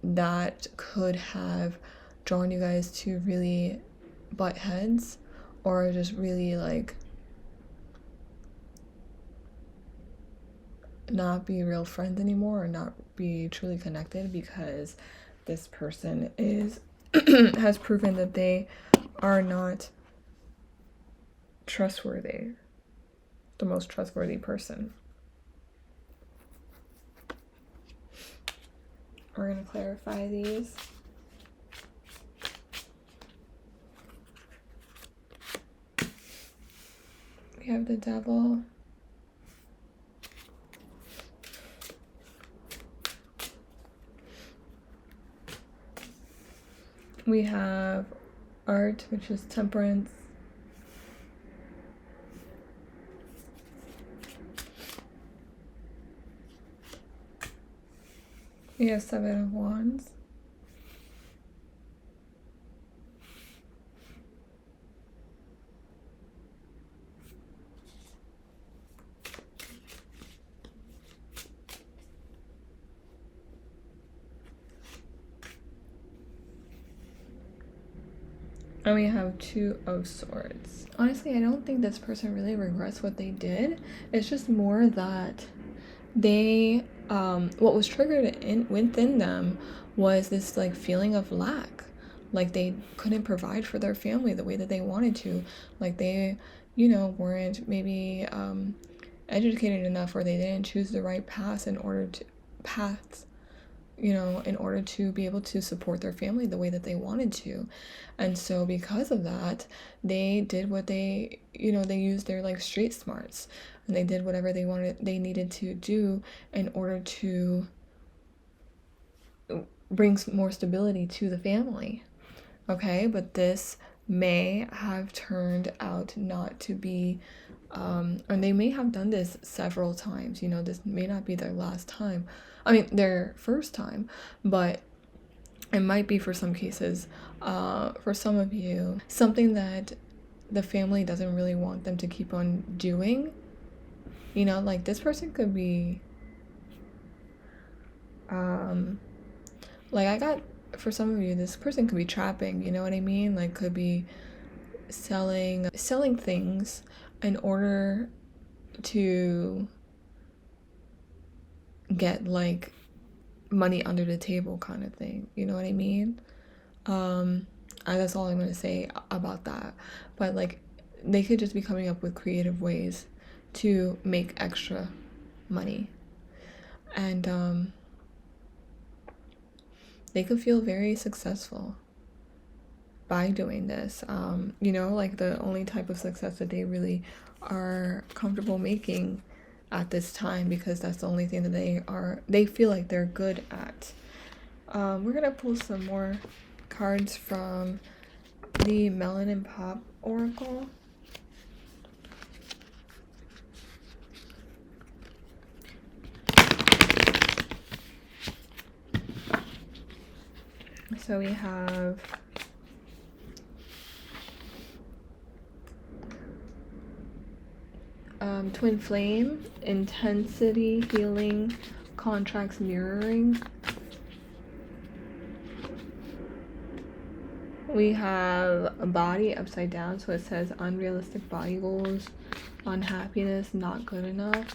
that could have drawn you guys to really butt heads, or just really like not be real friends anymore, or not be truly connected, because this person is has proven that they are not trustworthy, the most trustworthy person. We're going to clarify these. We have the Devil. We have Art, which is Temperance. We have Seven of Wands. And we have Two of Swords. Honestly, I don't think this person really regrets what they did. It's just more that they, what was triggered within them was this like feeling of lack. Like they couldn't provide for their family the way that they wanted to. Like they, you know, weren't maybe educated enough, or they didn't choose the right paths in order to be able to support their family the way that they wanted to. And so because of that, they did what they used their like street smarts, and they did whatever they needed to do in order to bring more stability to the family. Okay, but this may have turned out not to be, and they may have done this several times. You know, this may not be their last time. I mean, their first time, but it might be for some cases. For some of you, something that the family doesn't really want them to keep on doing. You know, like this person could be, for some of you, this person could be trapping, you know what I mean? Like could be selling things in order to get like money under the table kind of thing, you know what I mean? That's all I'm gonna say about that. But like they could just be coming up with creative ways to make extra money, and they could feel very successful by doing this. You know, like the only type of success that they really are comfortable making at this time, because that's the only thing that they feel like they're good at. We're gonna pull some more cards from the Melanin Pop Oracle. So we have Twin Flame, Intensity, Healing, Contracts, Mirroring. We have a Body upside down, so it says unrealistic body goals, unhappiness, not good enough.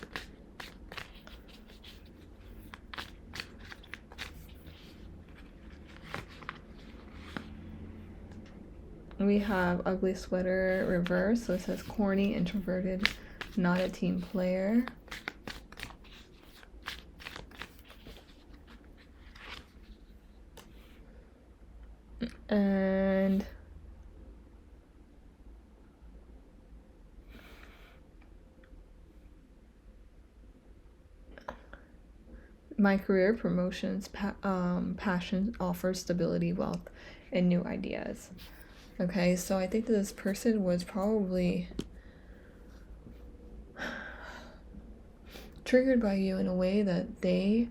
We have Ugly Sweater reverse, so it says corny, introverted, not a team player. And my career, promotions, passion, offers stability, wealth, and new ideas. Okay, so I think that this person was probably triggered by you in a way that they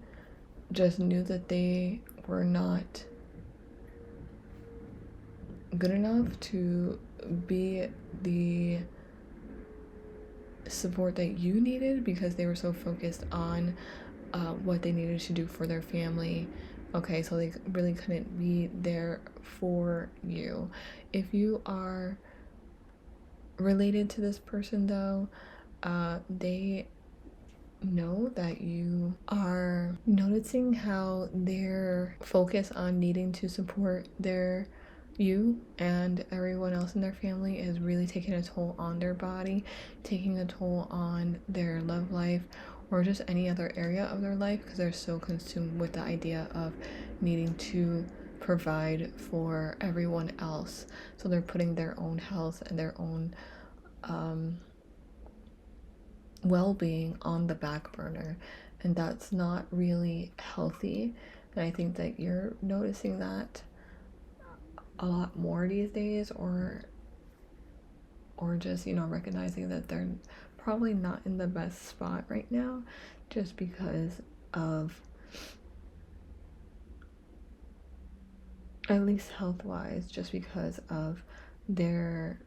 just knew that they were not good enough to be the support that you needed because they were so focused on what they needed to do for their family. Okay, so they really couldn't be there for you. If you are related to this person though, they know that you are noticing how their focus on needing to support you and everyone else in their family is really taking a toll on their body, taking a toll on their love life, or just any other area of their life, because they're so consumed with the idea of needing to provide for everyone else. So they're putting their own health and their own well-being on the back burner, and that's not really healthy. And I think that you're noticing that a lot more these days, or just, you know, recognizing that they're probably not in the best spot right now, just because of, at least health-wise, just because of their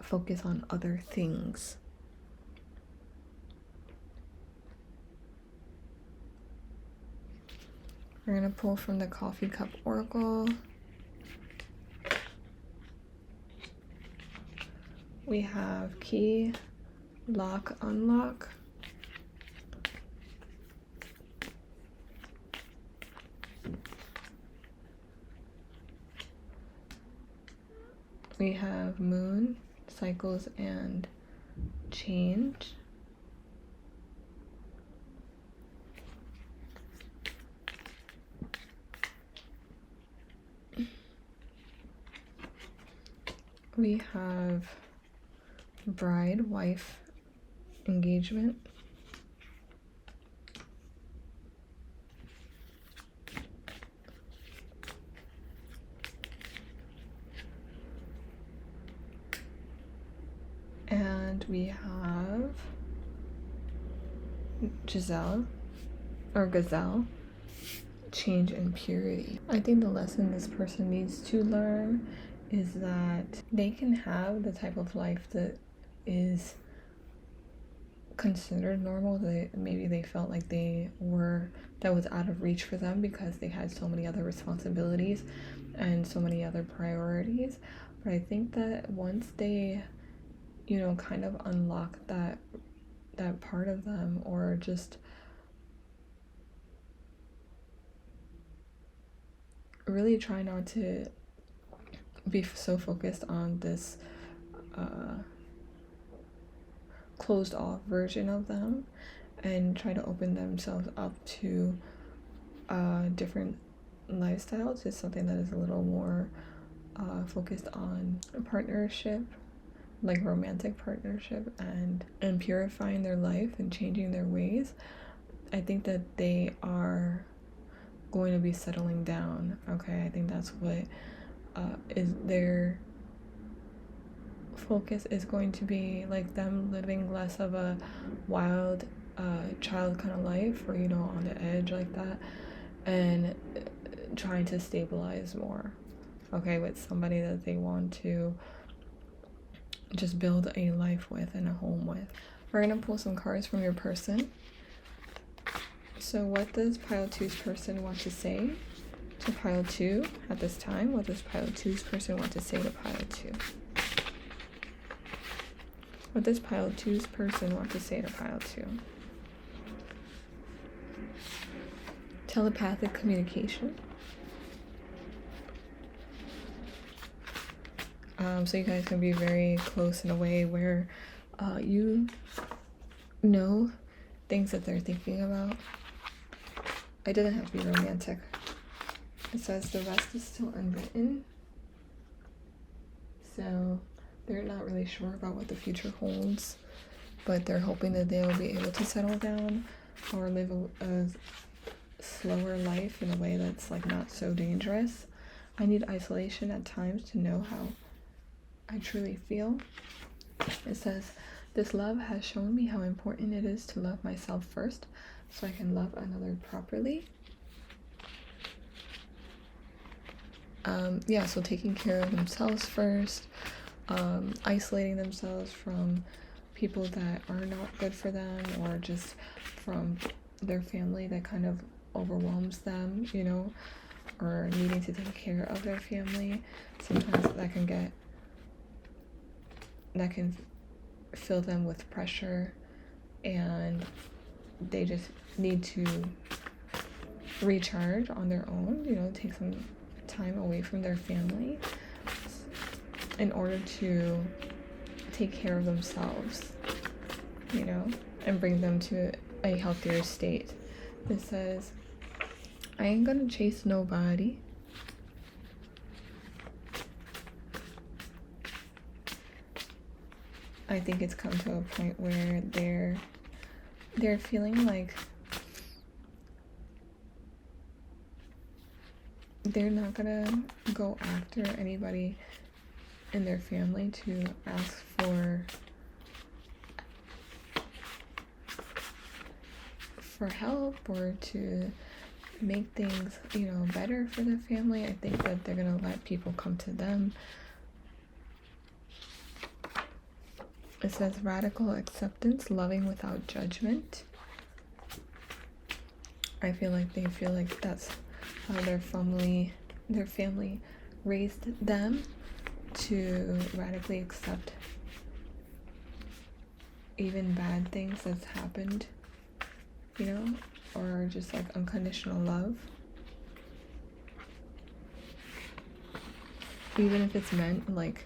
focus on other things. We're going to pull from the Coffee Cup Oracle. We have Key, Lock, Unlock. We have Moon, Cycles, and Change. We have Bride, Wife, Engagement. And we have Gazelle, Change and Purity. I think the lesson this person needs to learn is that they can have the type of life that is considered normal, that maybe they felt like that was out of reach for them because they had so many other responsibilities and so many other priorities. But I think that once they, you know, kind of unlock that part of them, or just really try not to be so focused on this closed off version of them, and try to open themselves up to different lifestyles, is something that is a little more focused on a partnership, like romantic partnership, and purifying their life and changing their ways. I think that they are going to be settling down. Okay, I think that's what is their focus is going to be, like them living less of a wild child kind of life, or, you know, on the edge like that, and trying to stabilize more, okay, with somebody that they want to just build a life with and a home with. We're gonna pull some cards from your person. So what does pile 2's person want to say to pile 2 at this time? What does pile 2's person want to say to pile 2? What does pile 2's person want to say to pile 2? Telepathic communication. So you guys can be very close in a way where you know things that they're thinking about. It doesn't have to be romantic. It says the rest is still unwritten. So they're not really sure about what the future holds, but they're hoping that they'll be able to settle down or live a slower life in a way that's like not so dangerous. I need isolation at times to know how I truly feel. It says, this love has shown me how important it is to love myself first so I can love another properly. Yeah, so taking care of themselves first, isolating themselves from people that are not good for them, or just from their family that kind of overwhelms them, you know, or needing to take care of their family. Sometimes that can fill them with pressure, and they just need to recharge on their own, you know, take some time away from their family in order to take care of themselves, you know, and bring them to a healthier state. It says, I ain't gonna chase nobody. I think it's come to a point where they're feeling like they're not gonna go after anybody in their family to ask for help or to make things, you know, better for the family. I think that they're gonna let people come to them. It says radical acceptance, loving without judgment. I feel like they feel like that's how their family raised them, to radically accept even bad things that's happened, you know, or just like unconditional love. Even if it's meant like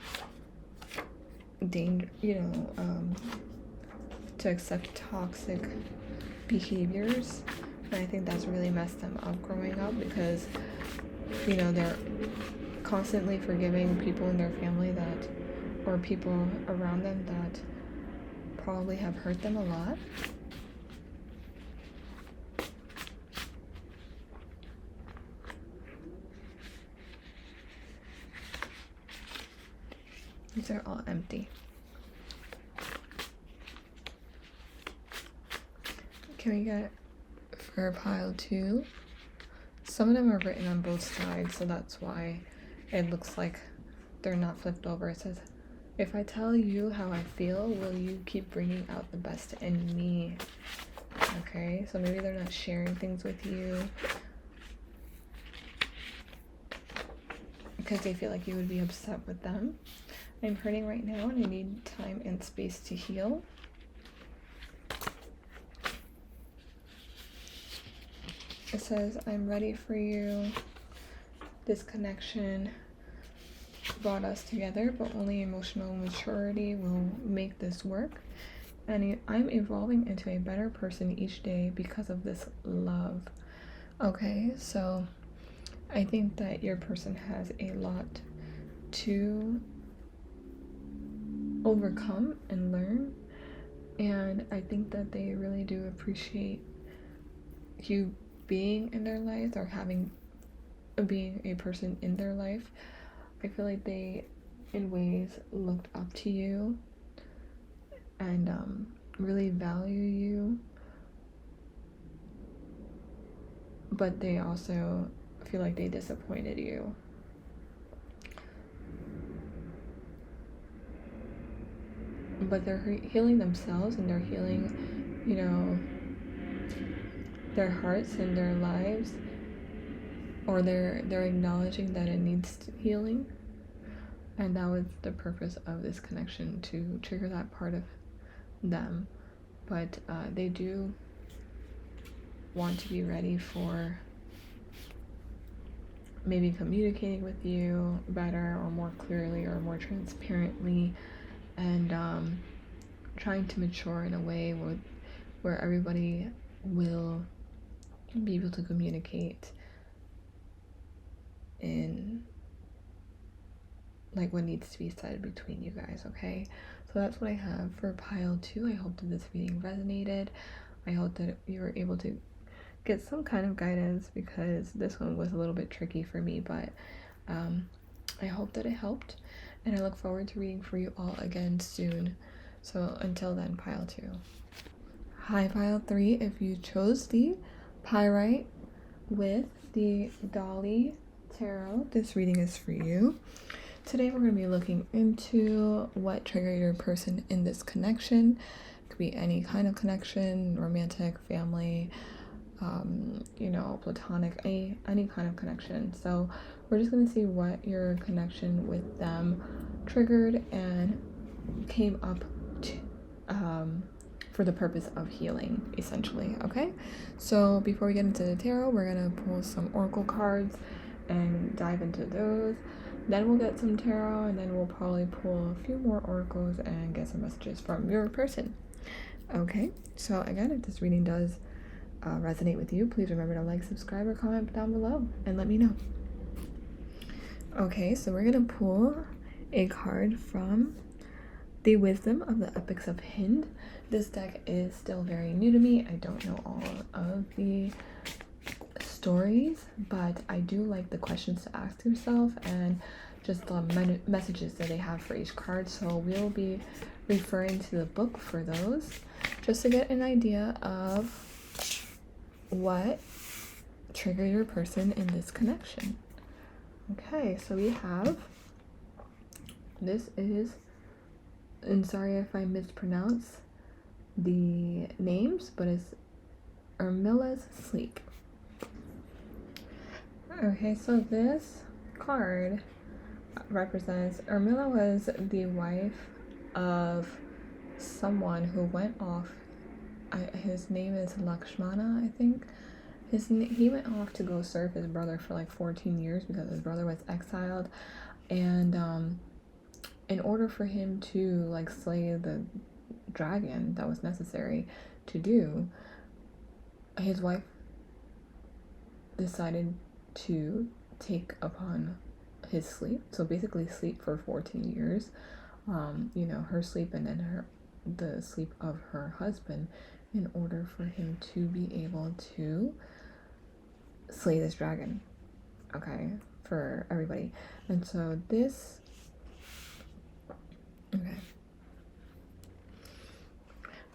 danger, you know, to accept toxic behaviors. And I think that's really messed them up growing up, because, you know, they're constantly forgiving people in their family that, or people around them that probably have hurt them a lot. These are all empty. Can we get for pile 2? Some of them are written on both sides, so that's why it looks like they're not flipped over. It says, if I tell you how I feel, will you keep bringing out the best in me? Okay, so maybe they're not sharing things with you because they feel like you would be upset with them. I'm hurting right now and I need time and space to heal. It says, I'm ready for you. This connection brought us together, but only emotional maturity will make this work. And I'm evolving into a better person each day because of this love. Okay, so I think that your person has a lot to overcome and learn. And I think that they really do appreciate you being in their life, or being a person in their life. I feel like they in ways looked up to you and really value you, but they also feel like they disappointed you. But they're healing themselves, and they're healing, you know, their hearts and their lives, or they're acknowledging that it needs healing. And that was the purpose of this connection, to trigger that part of them. But they do want to be ready for maybe communicating with you better, or more clearly, or more transparently, and trying to mature in a way where everybody will be able to communicate in like what needs to be said between you guys. Okay, so that's what I have for pile 2. I hope that this reading resonated. I hope that you were able to get some kind of guidance, because this one was a little bit tricky for me, but I hope that it helped, and I look forward to reading for you all again soon. So until then, pile 2. Hi, pile 3. If you chose the pyrite with the Dali Tarot, this reading is for you. today we're going to be looking into what triggered your person in this connection. It could be any kind of connection, romantic, family, platonic, any kind of connection. So we're just going to see what your connection with them triggered and came up to, for the purpose of healing, essentially. Okay, so before we get into the tarot, we're going to pull some oracle cards and dive into those. Then we'll get some tarot, and then we'll probably pull a few more oracles and get some messages from your person. Okay, so again, if this reading does resonate with you, please remember to like, subscribe, or comment down below and let me know. Okay, so we're gonna pull a card from the Wisdom of the Epics of Hind. This deck is still very new to me. I don't know all of the stories, but I do like the questions to ask yourself and just the messages that they have for each card. So we'll be referring to the book for those, just to get an idea of what triggered your person in this connection. Okay, so we have, this is, and sorry if I mispronounce the names, but it's Ermilla's Sleep. Okay, so this card represents, Ermilla was the wife of someone who went off. His name is Lakshmana, I think. He went off to go serve his brother for like 14 years because his brother was exiled, and in order for him to like slay the dragon that was necessary to do, his wife decided to take upon his sleep. So basically sleep for 14 years, her sleep and then the sleep of her husband, in order for him to be able to slay this dragon, okay, for everybody. And so this,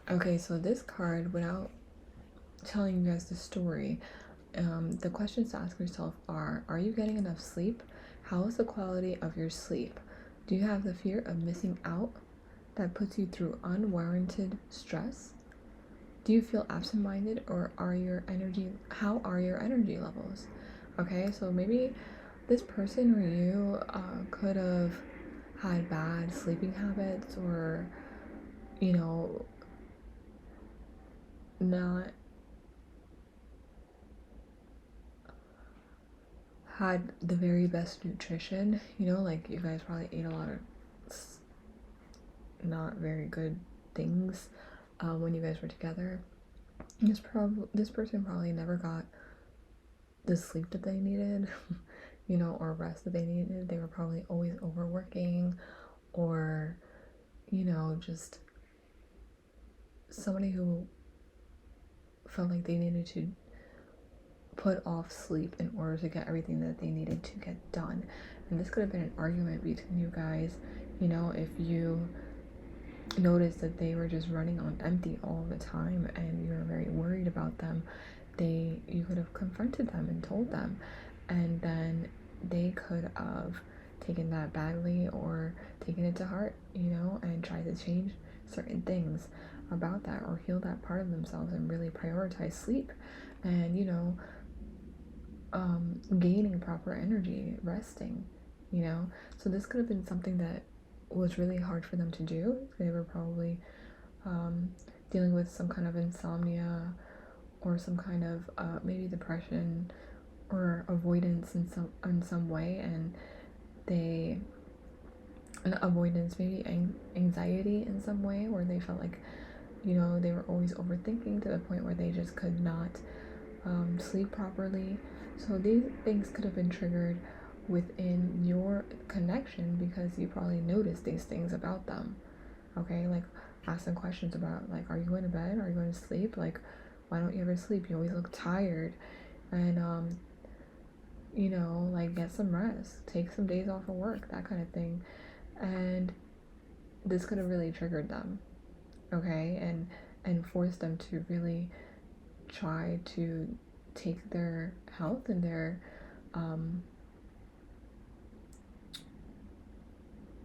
okay, so this card, without telling you guys the story, the questions to ask yourself are you getting enough sleep? How is the quality of your sleep? Do you have the fear of missing out that puts you through unwarranted stress? Do you feel absent-minded, or how are your energy levels? Okay, so maybe this person or you could have had bad sleeping habits, or not had the very best nutrition, like you guys probably ate a lot of not very good things when you guys were together. This person probably never got the sleep that they needed, or rest that they needed. They were probably always overworking, or just somebody who felt like they needed to put off sleep in order to get everything that they needed to get done. And this could have been an argument between you guys, if you noticed that they were just running on empty all the time and you were very worried about them, you could have confronted them and told them, and then they could have taken that badly or taken it to heart, and tried to change certain things about that, or heal that part of themselves and really prioritize sleep and gaining proper energy, resting, so this could have been something that was really hard for them to do. They were probably dealing with some kind of insomnia, or some kind of maybe depression or avoidance in some way, and avoidance, maybe anxiety in some way, where they felt like they were always overthinking to the point where they just could not sleep properly. So these things could have been triggered within your connection because you probably noticed these things about them. Okay, like ask them questions about, like, are you going to bed? Are you going to sleep? Like, why don't you ever sleep? You always look tired. And like, get some rest, take some days off of work, that kind of thing. And this could have really triggered them, okay, and forced them to really try to take their health and their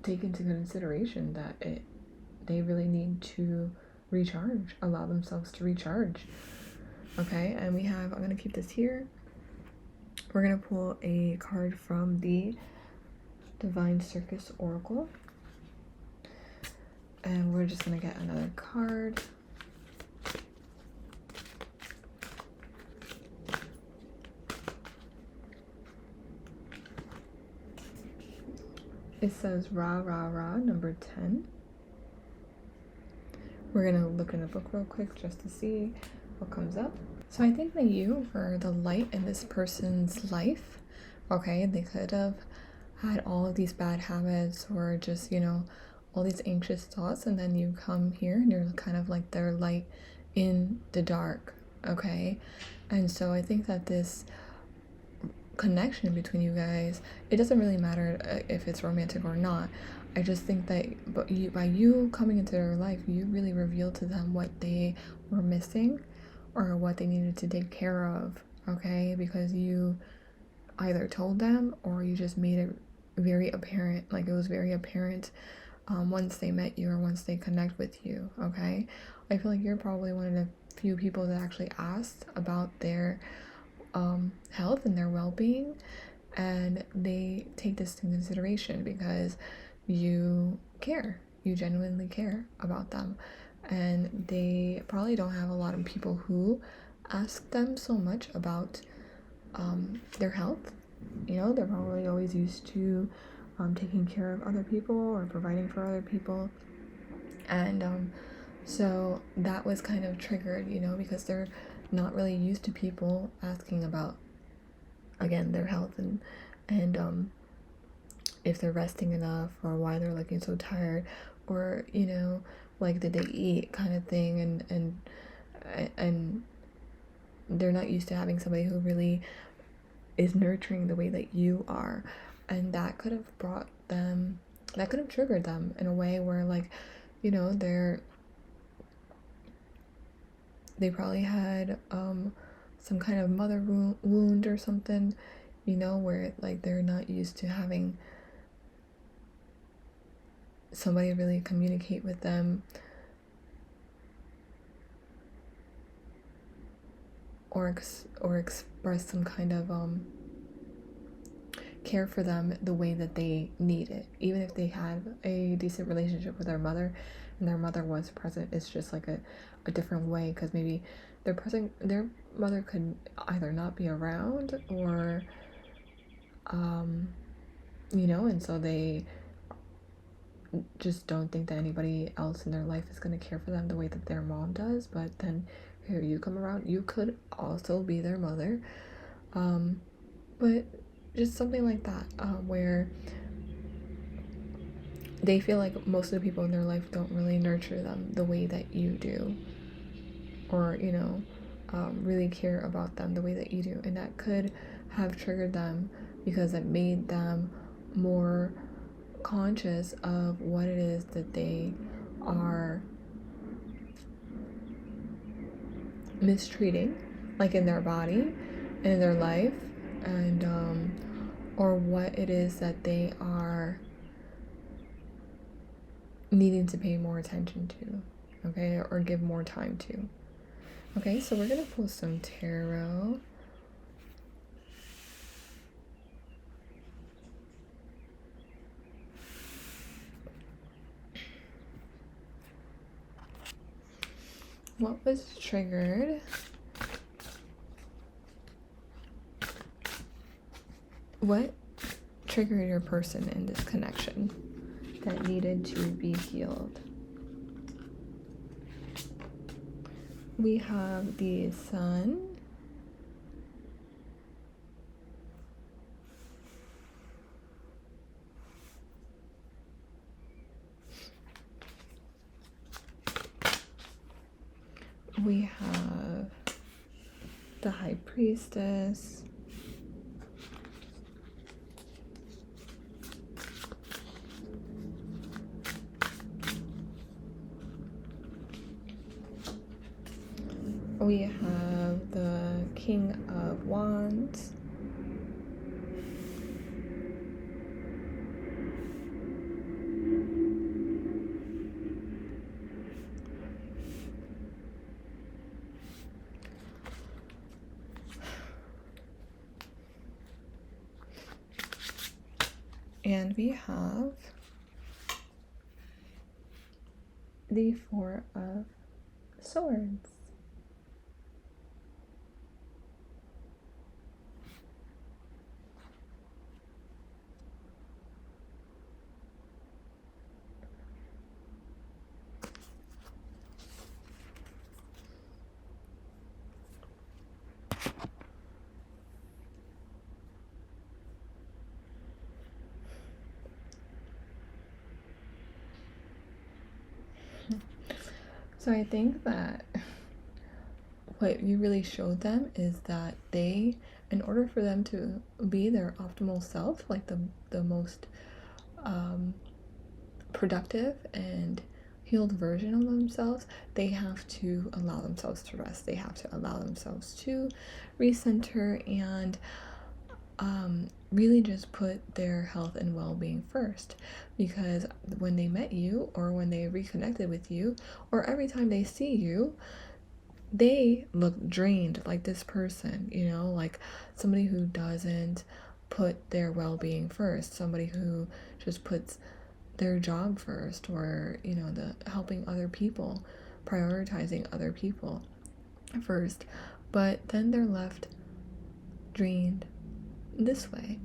take into consideration that they really need to recharge, allow themselves to recharge. Okay, and we have, I'm going to keep this here. We're going to pull a card from the Divine Circus Oracle. And we're just going to get another card. It says Ra Ra Ra, number 10. We're going to look in the book real quick just to see what comes up. So I think that you were the light in this person's life. Okay, they could have had all of these bad habits or just, you know, all these anxious thoughts, and then you come here and you're kind of like their light in the dark. Okay, and so I think that this connection between you guys, it doesn't really matter if it's romantic or not. I just think that by you coming into their life, you really revealed to them what they were missing or what they needed to take care of. Okay, because you either told them or you just made it very apparent. Like, it was very apparent once they met you or once they connect with you. Okay, I feel like you're probably one of the few people that actually asked about their health and their well-being, and they take this into consideration because you care, you genuinely care about them, and they probably don't have a lot of people who ask them so much about their health. You know, they're probably always used to taking care of other people or providing for other people, and so that was kind of triggered, you know, because they're not really used to people asking about, again, their health and if they're resting enough or why they're looking so tired, or, you know, like, did they eat, kind of thing, and they're not used to having somebody who really is nurturing the way that you are, and that could have triggered them in a way where, like, you know, they probably had some kind of mother wound or something, you know, where, like, they're not used to having somebody really communicate with them or express some kind of care for them the way that they need it. Even if they had a decent relationship with their mother and their mother was present, it's just like a different way, because maybe their mother could either not be around or you know, and so they just don't think that anybody else in their life is going to care for them the way that their mom does. But then here you come around, you could also be their mother, but just something like that, where they feel like most of the people in their life don't really nurture them the way that you do, or, you know, really care about them the way that you do, and that could have triggered them because it made them more conscious of what it is that they are mistreating, like, in their body and in their life, and or what it is that they are needing to pay more attention to, okay, or give more time to. Okay, so we're gonna pull some tarot. What was triggered? What triggered your person in this connection that needed to be healed? We have the Sun. We have the High Priestess. We have the King of Wands. And we have the Four of Swords. So I think that what you really showed them is that they, in order for them to be their optimal self, like the most productive and healed version of themselves, they have to allow themselves to rest. They have to allow themselves to recenter and really just put their health and well-being first, because when they met you or when they reconnected with you or every time they see you, they look drained, like this person, you know, like somebody who doesn't put their well-being first, somebody who just puts their job first, or you know, the helping other people, prioritizing other people first, but then they're left drained this way.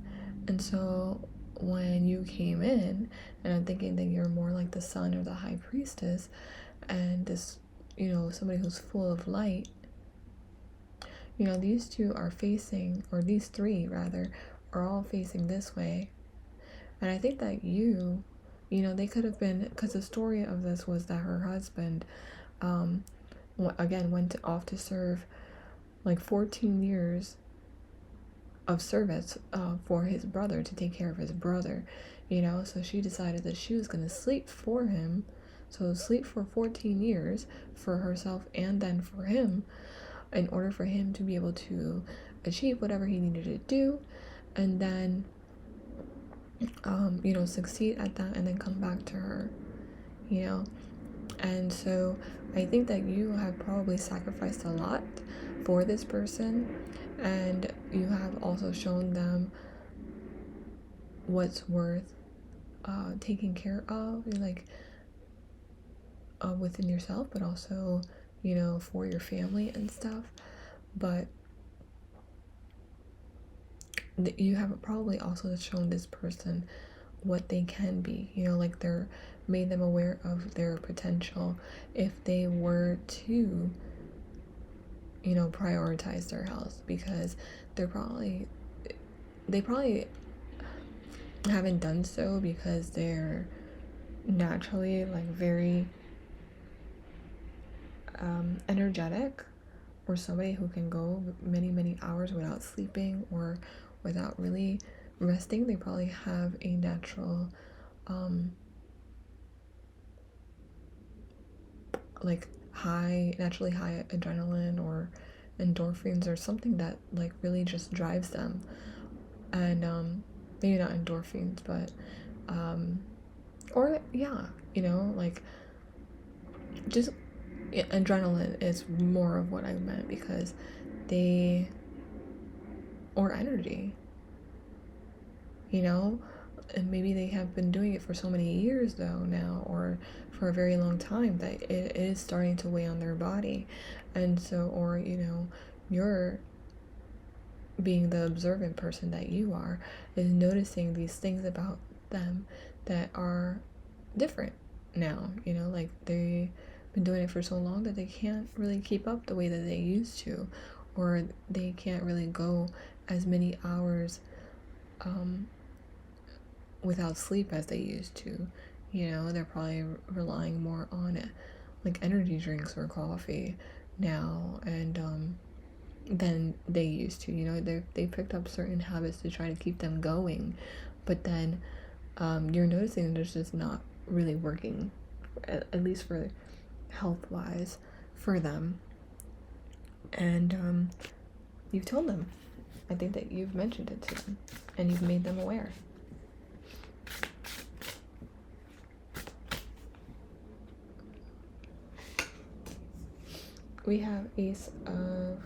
And so when you came in, and I'm thinking that you're more like the sun or the high priestess, and this, you know, somebody who's full of light, you know, these two are facing, or these three rather, are all facing this way. And I think that you know, they could have been, because the story of this was that her husband again went off to serve like 14 years of service for his brother, to take care of his brother, you know. So she decided that she was going to sleep for him, so sleep for 14 years for herself and then for him, in order for him to be able to achieve whatever he needed to do, and then you know, succeed at that, and then come back to her, you know. And so I think that you have probably sacrificed a lot for this person, and you have also shown them what's worth taking care of, like within yourself, but also, you know, for your family and stuff. But you have probably also shown this person what they can be, you know, like they're made them aware of their potential if they were to, you know, prioritize their health, because they probably haven't done so because they're naturally like very energetic, or somebody who can go many hours without sleeping or without really resting. They probably have a natural like naturally high adrenaline or endorphins, or something that like really just drives them. And maybe not endorphins, but or yeah, you know, like just adrenaline is more of what I meant, because they, or energy, you know. And maybe they have been doing it for so many years though now, or for a very long time, that it is starting to weigh on their body. And so, or you know, you're being the observant person that you are, is noticing these things about them that are different now, you know, like they've been doing it for so long that they can't really keep up the way that they used to, or they can't really go as many hours without sleep as they used to, you know. They're probably relying more on it, like energy drinks or coffee now, and than they used to, you know. They picked up certain habits to try to keep them going, but then you're noticing there's just not really working, at least for health wise, for them. And you've told them. I think that you've mentioned it to them, and you've made them aware. We have Ace of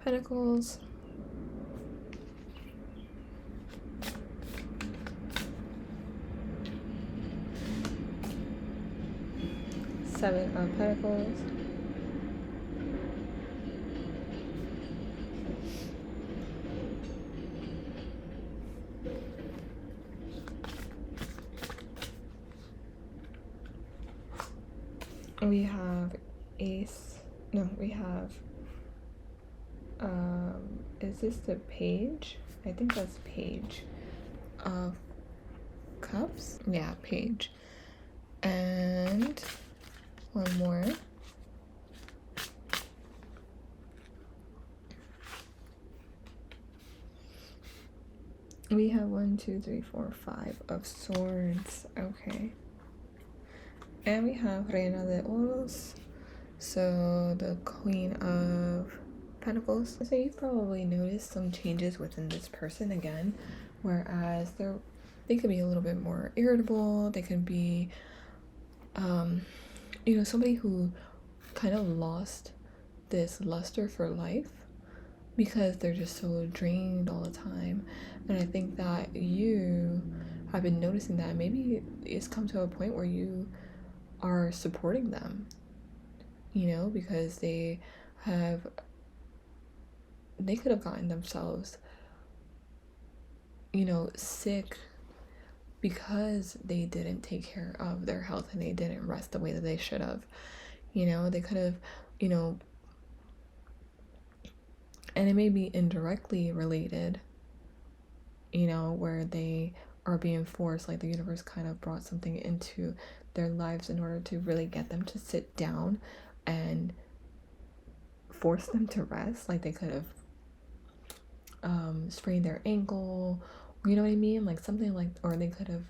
Pentacles, Seven of Pentacles. We have Ace. No, we have is this the Page? I think that's Page of Cups. Yeah, Page. And one more. We have 1, 2, 3, 4, 5 of Swords. Okay. And we have Reina de Oros. So the Queen of Pentacles. So you've probably noticed some changes within this person again, whereas they could be a little bit more irritable. They could be, you know, somebody who kind of lost this luster for life because they're just so drained all the time. And I think that you have been noticing that maybe it's come to a point where you are supporting them, you know, because they could have gotten themselves, you know, sick because they didn't take care of their health and they didn't rest the way that they should have. You know, they could have, you know, and it may be indirectly related, you know, where they are being forced, like the universe kind of brought something into their lives in order to really get them to sit down and force them to rest. Like they could have sprained their ankle, you know what I mean, like something like, or they could have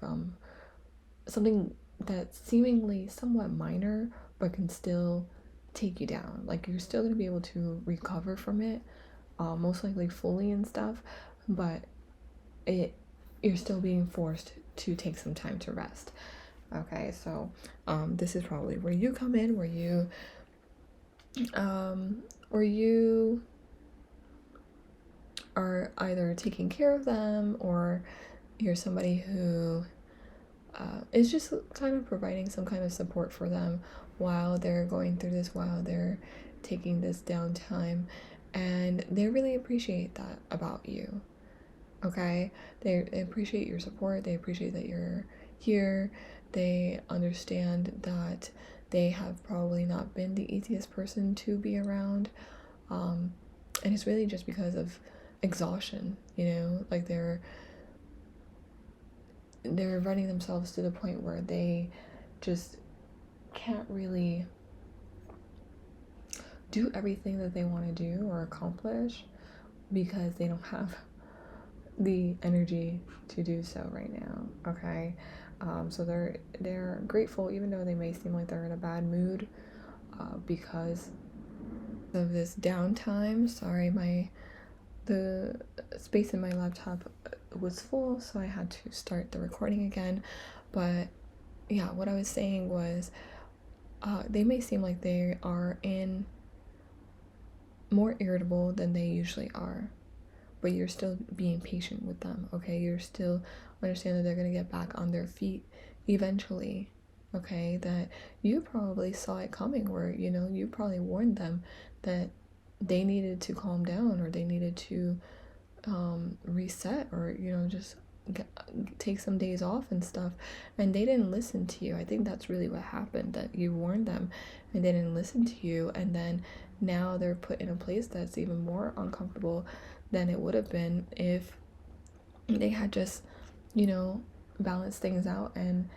something that's seemingly somewhat minor but can still take you down. Like you're still going to be able to recover from it, most likely fully and stuff, but you're still being forced to take some time to rest. Okay, so this is probably where you come in, where you are either taking care of them, or you're somebody who is just kind of providing some kind of support for them while they're going through this, while they're taking this downtime, and they really appreciate that about you. Okay, they appreciate your support, they appreciate that you're here, they understand that they have probably not been the easiest person to be around, and it's really just because of exhaustion, you know, like they're running themselves to the point where they just can't really do everything that they want to do or accomplish because they don't have the energy to do so right now. Okay, so they're grateful, even though they may seem like they're in a bad mood because of this downtime. Sorry, the space in my laptop was full, so I had to start the recording again. But yeah, what I was saying was they may seem like they are more irritable than they usually are, but you're still being patient with them. Okay, you're still understand that they're going to get back on their feet eventually. Okay, that you probably saw it coming, where, you know, you probably warned them that they needed to calm down, or they needed to reset, or, you know, just take some days off and stuff, and they didn't listen to you. I think that's really what happened, that you warned them and they didn't listen to you, and then now they're put in a place that's even more uncomfortable than it would have been if they had just, you know, balanced things out and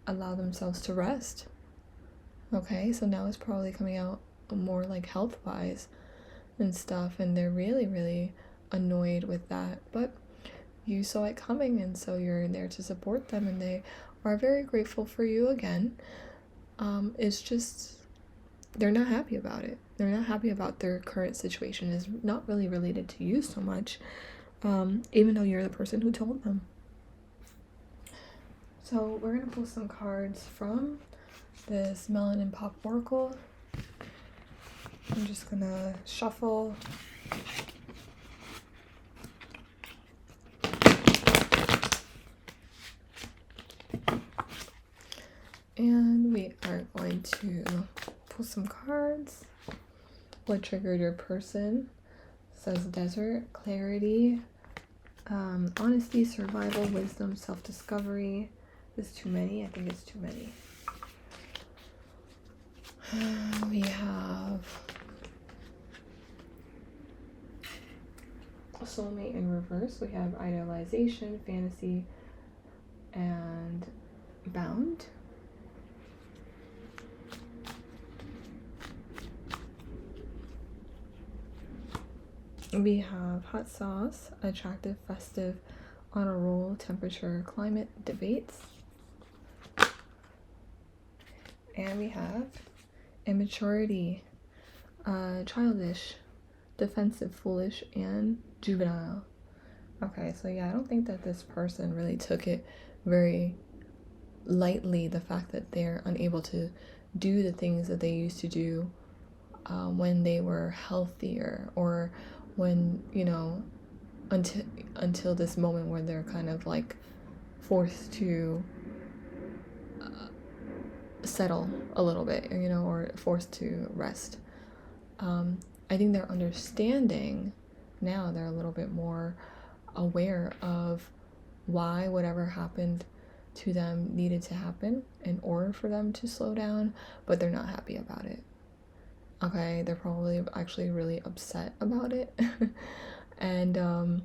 allow themselves to rest. Okay, so now it's probably coming out more like health wise and stuff, and they're really, really annoyed with that, but you saw it coming, and so you're there to support them, and they are very grateful for you again. It's just they're not happy about it. They're not happy about their current situation. It's not really related to you so much, even though you're the person who told them. So we're gonna pull some cards from this Melanin Pop Oracle. I'm just gonna shuffle. And we are going to pull some cards. What triggered your person? Says desert, clarity, honesty, survival, wisdom, self-discovery. Is too many? I think it's too many. We have soulmate in reverse. We have idealization, fantasy, and bound. We have hot sauce, attractive, festive, on a roll, temperature, climate, debates. And we have immaturity, childish, defensive, foolish, and juvenile. Okay, so yeah, I don't think that this person really took it very lightly, the fact that they're unable to do the things that they used to do when they were healthier, or when, you know, until this moment where they're kind of like forced to settle a little bit, you know, or forced to rest. I think they're understanding now, they're a little bit more aware of why whatever happened to them needed to happen in order for them to slow down, but they're not happy about it. Okay, they're probably actually really upset about it. And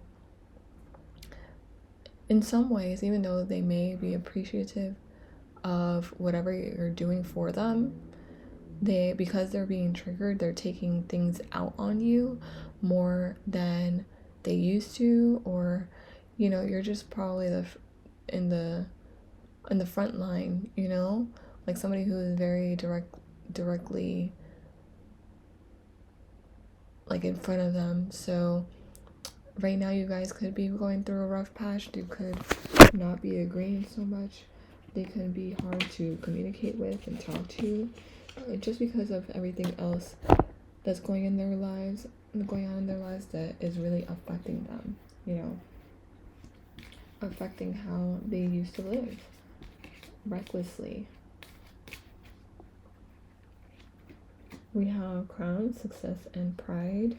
in some ways, even though they may be appreciative of whatever you're doing for them, because they're being triggered, they're taking things out on you more than they used to, or, you know, you're just probably in the front line, you know, like somebody who is very directly like in front of them. So right now you guys could be going through a rough patch. You could not be agreeing so much. They can be hard to communicate with and talk to, just because of everything else that's going on in their lives that is really affecting them, you know, affecting how they used to live recklessly. We have crown, success, and pride.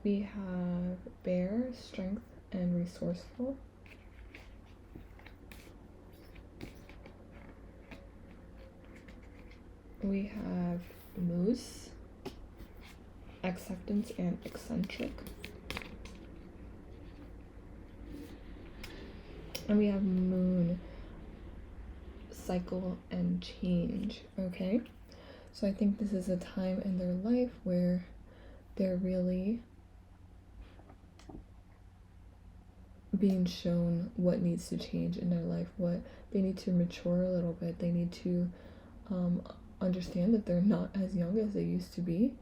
We have bear, strength, and resourceful. We have moose, acceptance, and eccentric. And we have moon, cycle, and change. Okay, so I think this is a time in their life where they're really being shown what needs to change in their life, what they need to mature a little bit. They need to understand that they're not as young as they used to be,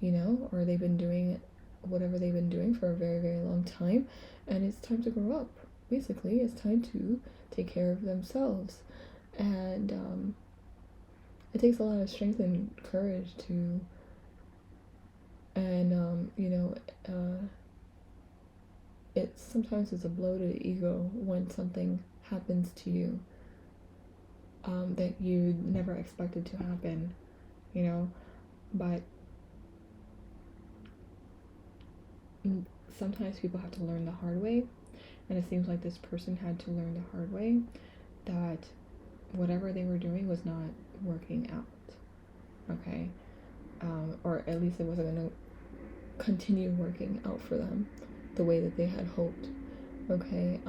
you know, or they've been doing whatever they've been doing for a very, very long time, and it's time to grow up. Basically, it's time to take care of themselves. And it takes a lot of strength and courage to, and you know, sometimes it's a blow to the ego when something happens to you that you never expected to happen, you know, but sometimes people have to learn the hard way, and it seems like this person had to learn the hard way that whatever they were doing was not working out, okay, or at least it wasn't going to continue working out for them the way that they had hoped, okay.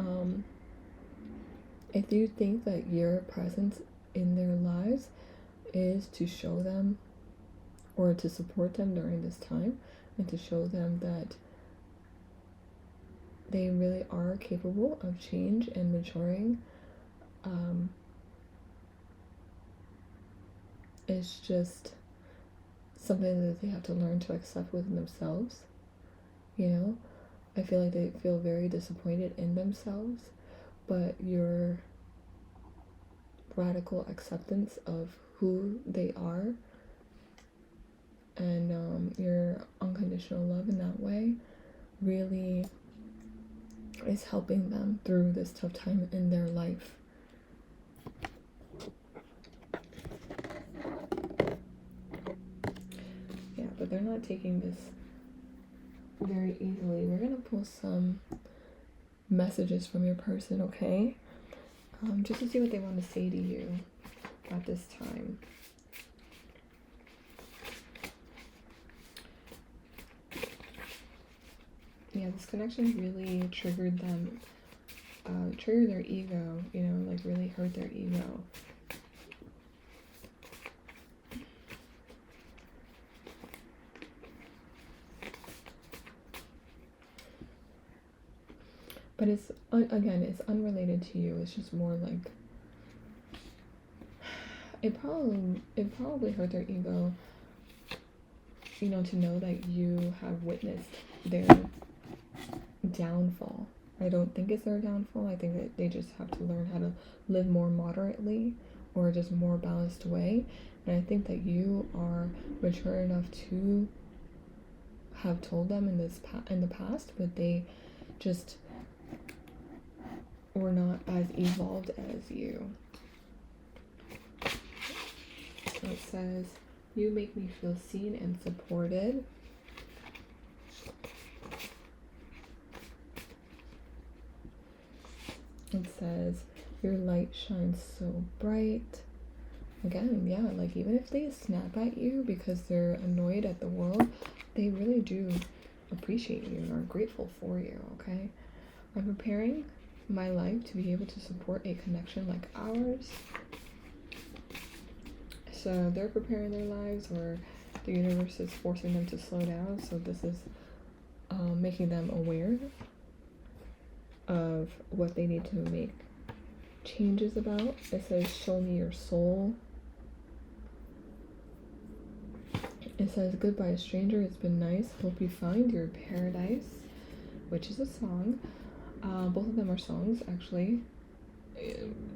If you think that your presence in their lives is to show them or to support them during this time, and to show them that they really are capable of change and maturing, it's just something that they have to learn to accept within themselves, you know. I feel like they feel very disappointed in themselves, but your radical acceptance of who they are, and your unconditional love in that way, really is helping them through this tough time in their life. Yeah, but they're not taking this very easily. We're gonna pull some messages from your person, okay? Just to see what they want to say to you at this time. Yeah, this connection really triggered them, triggered their ego, you know, like really hurt their ego. But it's, again, it's unrelated to you. It's just more like, it probably hurt their ego, you know, to know that you have witnessed their downfall. I don't think it's their downfall. I think that they just have to learn how to live more moderately or just more balanced way. And I think that you are mature enough to have told them in the past, but they just were not as evolved as you. It says, you make me feel seen and supported. It says, your light shines so bright. Again, yeah, like even if they snap at you because they're annoyed at the world, they really do appreciate you and are grateful for you, okay? I'm preparing my life to be able to support a connection like ours. So they're preparing their lives, or the universe is forcing them to slow down. So this is making them aware of what they need to make changes about. It says, show me your soul. It says, goodbye stranger, it's been nice. Hope you find your paradise, which is a song. Both of them are songs, actually.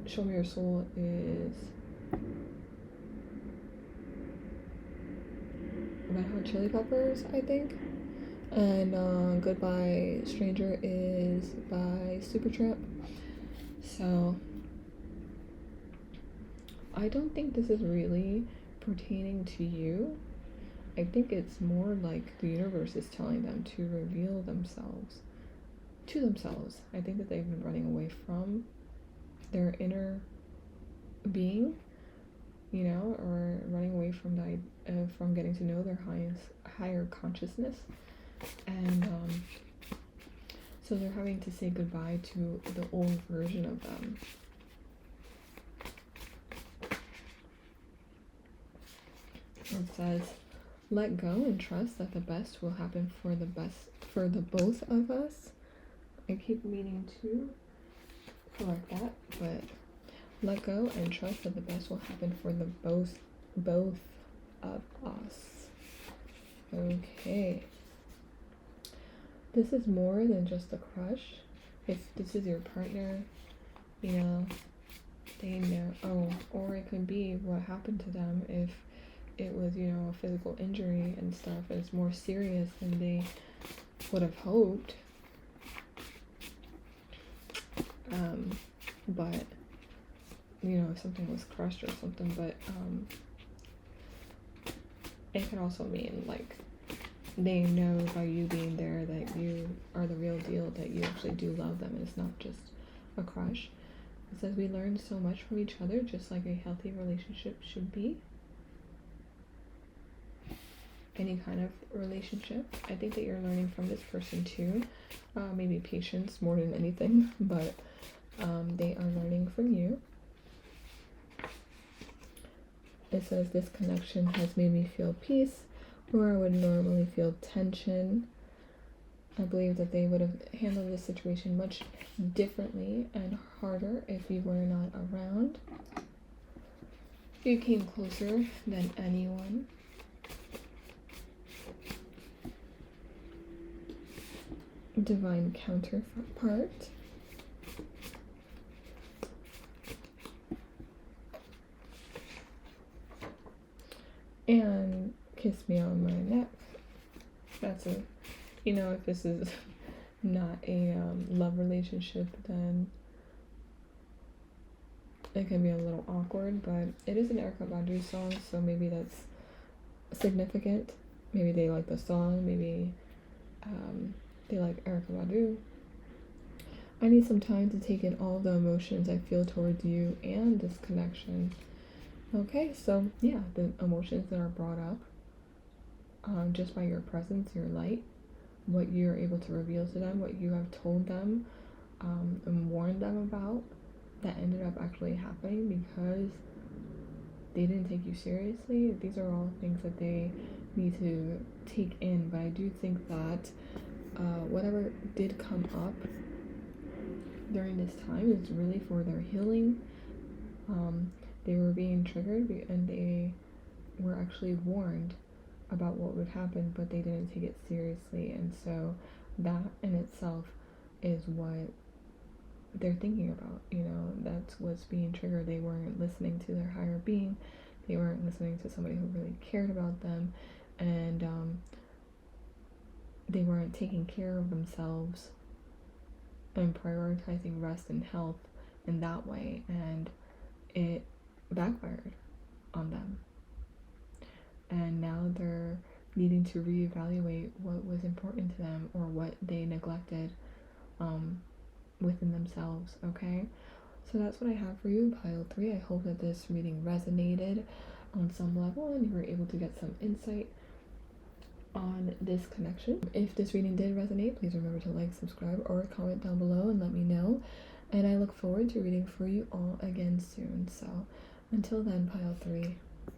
Show me your soul is Red Hot Chili Peppers, I think. And Goodbye Stranger is by Supertramp. So I don't think this is really pertaining to you. I think it's more like the universe is telling them to reveal themselves to themselves. I think that they've been running away from their inner being, you know, or running away from from getting to know their higher consciousness. And so they're having to say goodbye to the old version of them. It says, let go and trust that the best will happen for the both of us. I keep meaning to correct that, but let go and trust that the best will happen for the both of us. Okay. This is more than just a crush. If this is your partner, you know, they know. Oh, or it could be what happened to them if it was, you know, a physical injury and stuff. It's more serious than they would have hoped. But, you know, if something was crushed or something, but, it can also mean, like, they know by you being there that you are the real deal, that you actually do love them, and it's not just a crush. It says we learn so much from each other, just like a healthy relationship should be. Any kind of relationship. I think that you're learning from this person too. Maybe patience more than anything, but they are learning from you. It says this connection has made me feel peace where I would normally feel tension. I believe that they would have handled this situation much differently and harder if you were not around. You came closer than anyone. Divine counterpart. And kiss me on my neck. That's a, you know, if this is not a love relationship, then it can be a little awkward. But it is an Erykah Badu song, so maybe that's significant. Maybe they like the song, maybe they like Erykah Badu. I need some time to take in all the emotions I feel towards you and this connection. Okay, so yeah, the emotions that are brought up just by your presence, your light, what you're able to reveal to them, what you have told them and warned them about, that ended up actually happening because they didn't take you seriously. These are all things that they need to take in, but I do think that whatever did come up during this time is really for their healing. They were being triggered and they were actually warned about what would happen, but they didn't take it seriously, and so that in itself is what they're thinking about. You know, that's what's being triggered. They weren't listening to their higher being, they weren't listening to somebody who really cared about them, and they weren't taking care of themselves and prioritizing rest and health in that way, and it backfired on them. And now they're needing to reevaluate what was important to them or what they neglected within themselves. Okay, so that's what I have for you, pile 3. I hope that this reading resonated on some level and you were able to get some insight on this connection. If this reading did resonate, please remember to like, subscribe, or comment down below and let me know. And I look forward to reading for you all again soon. So until then, pile 3.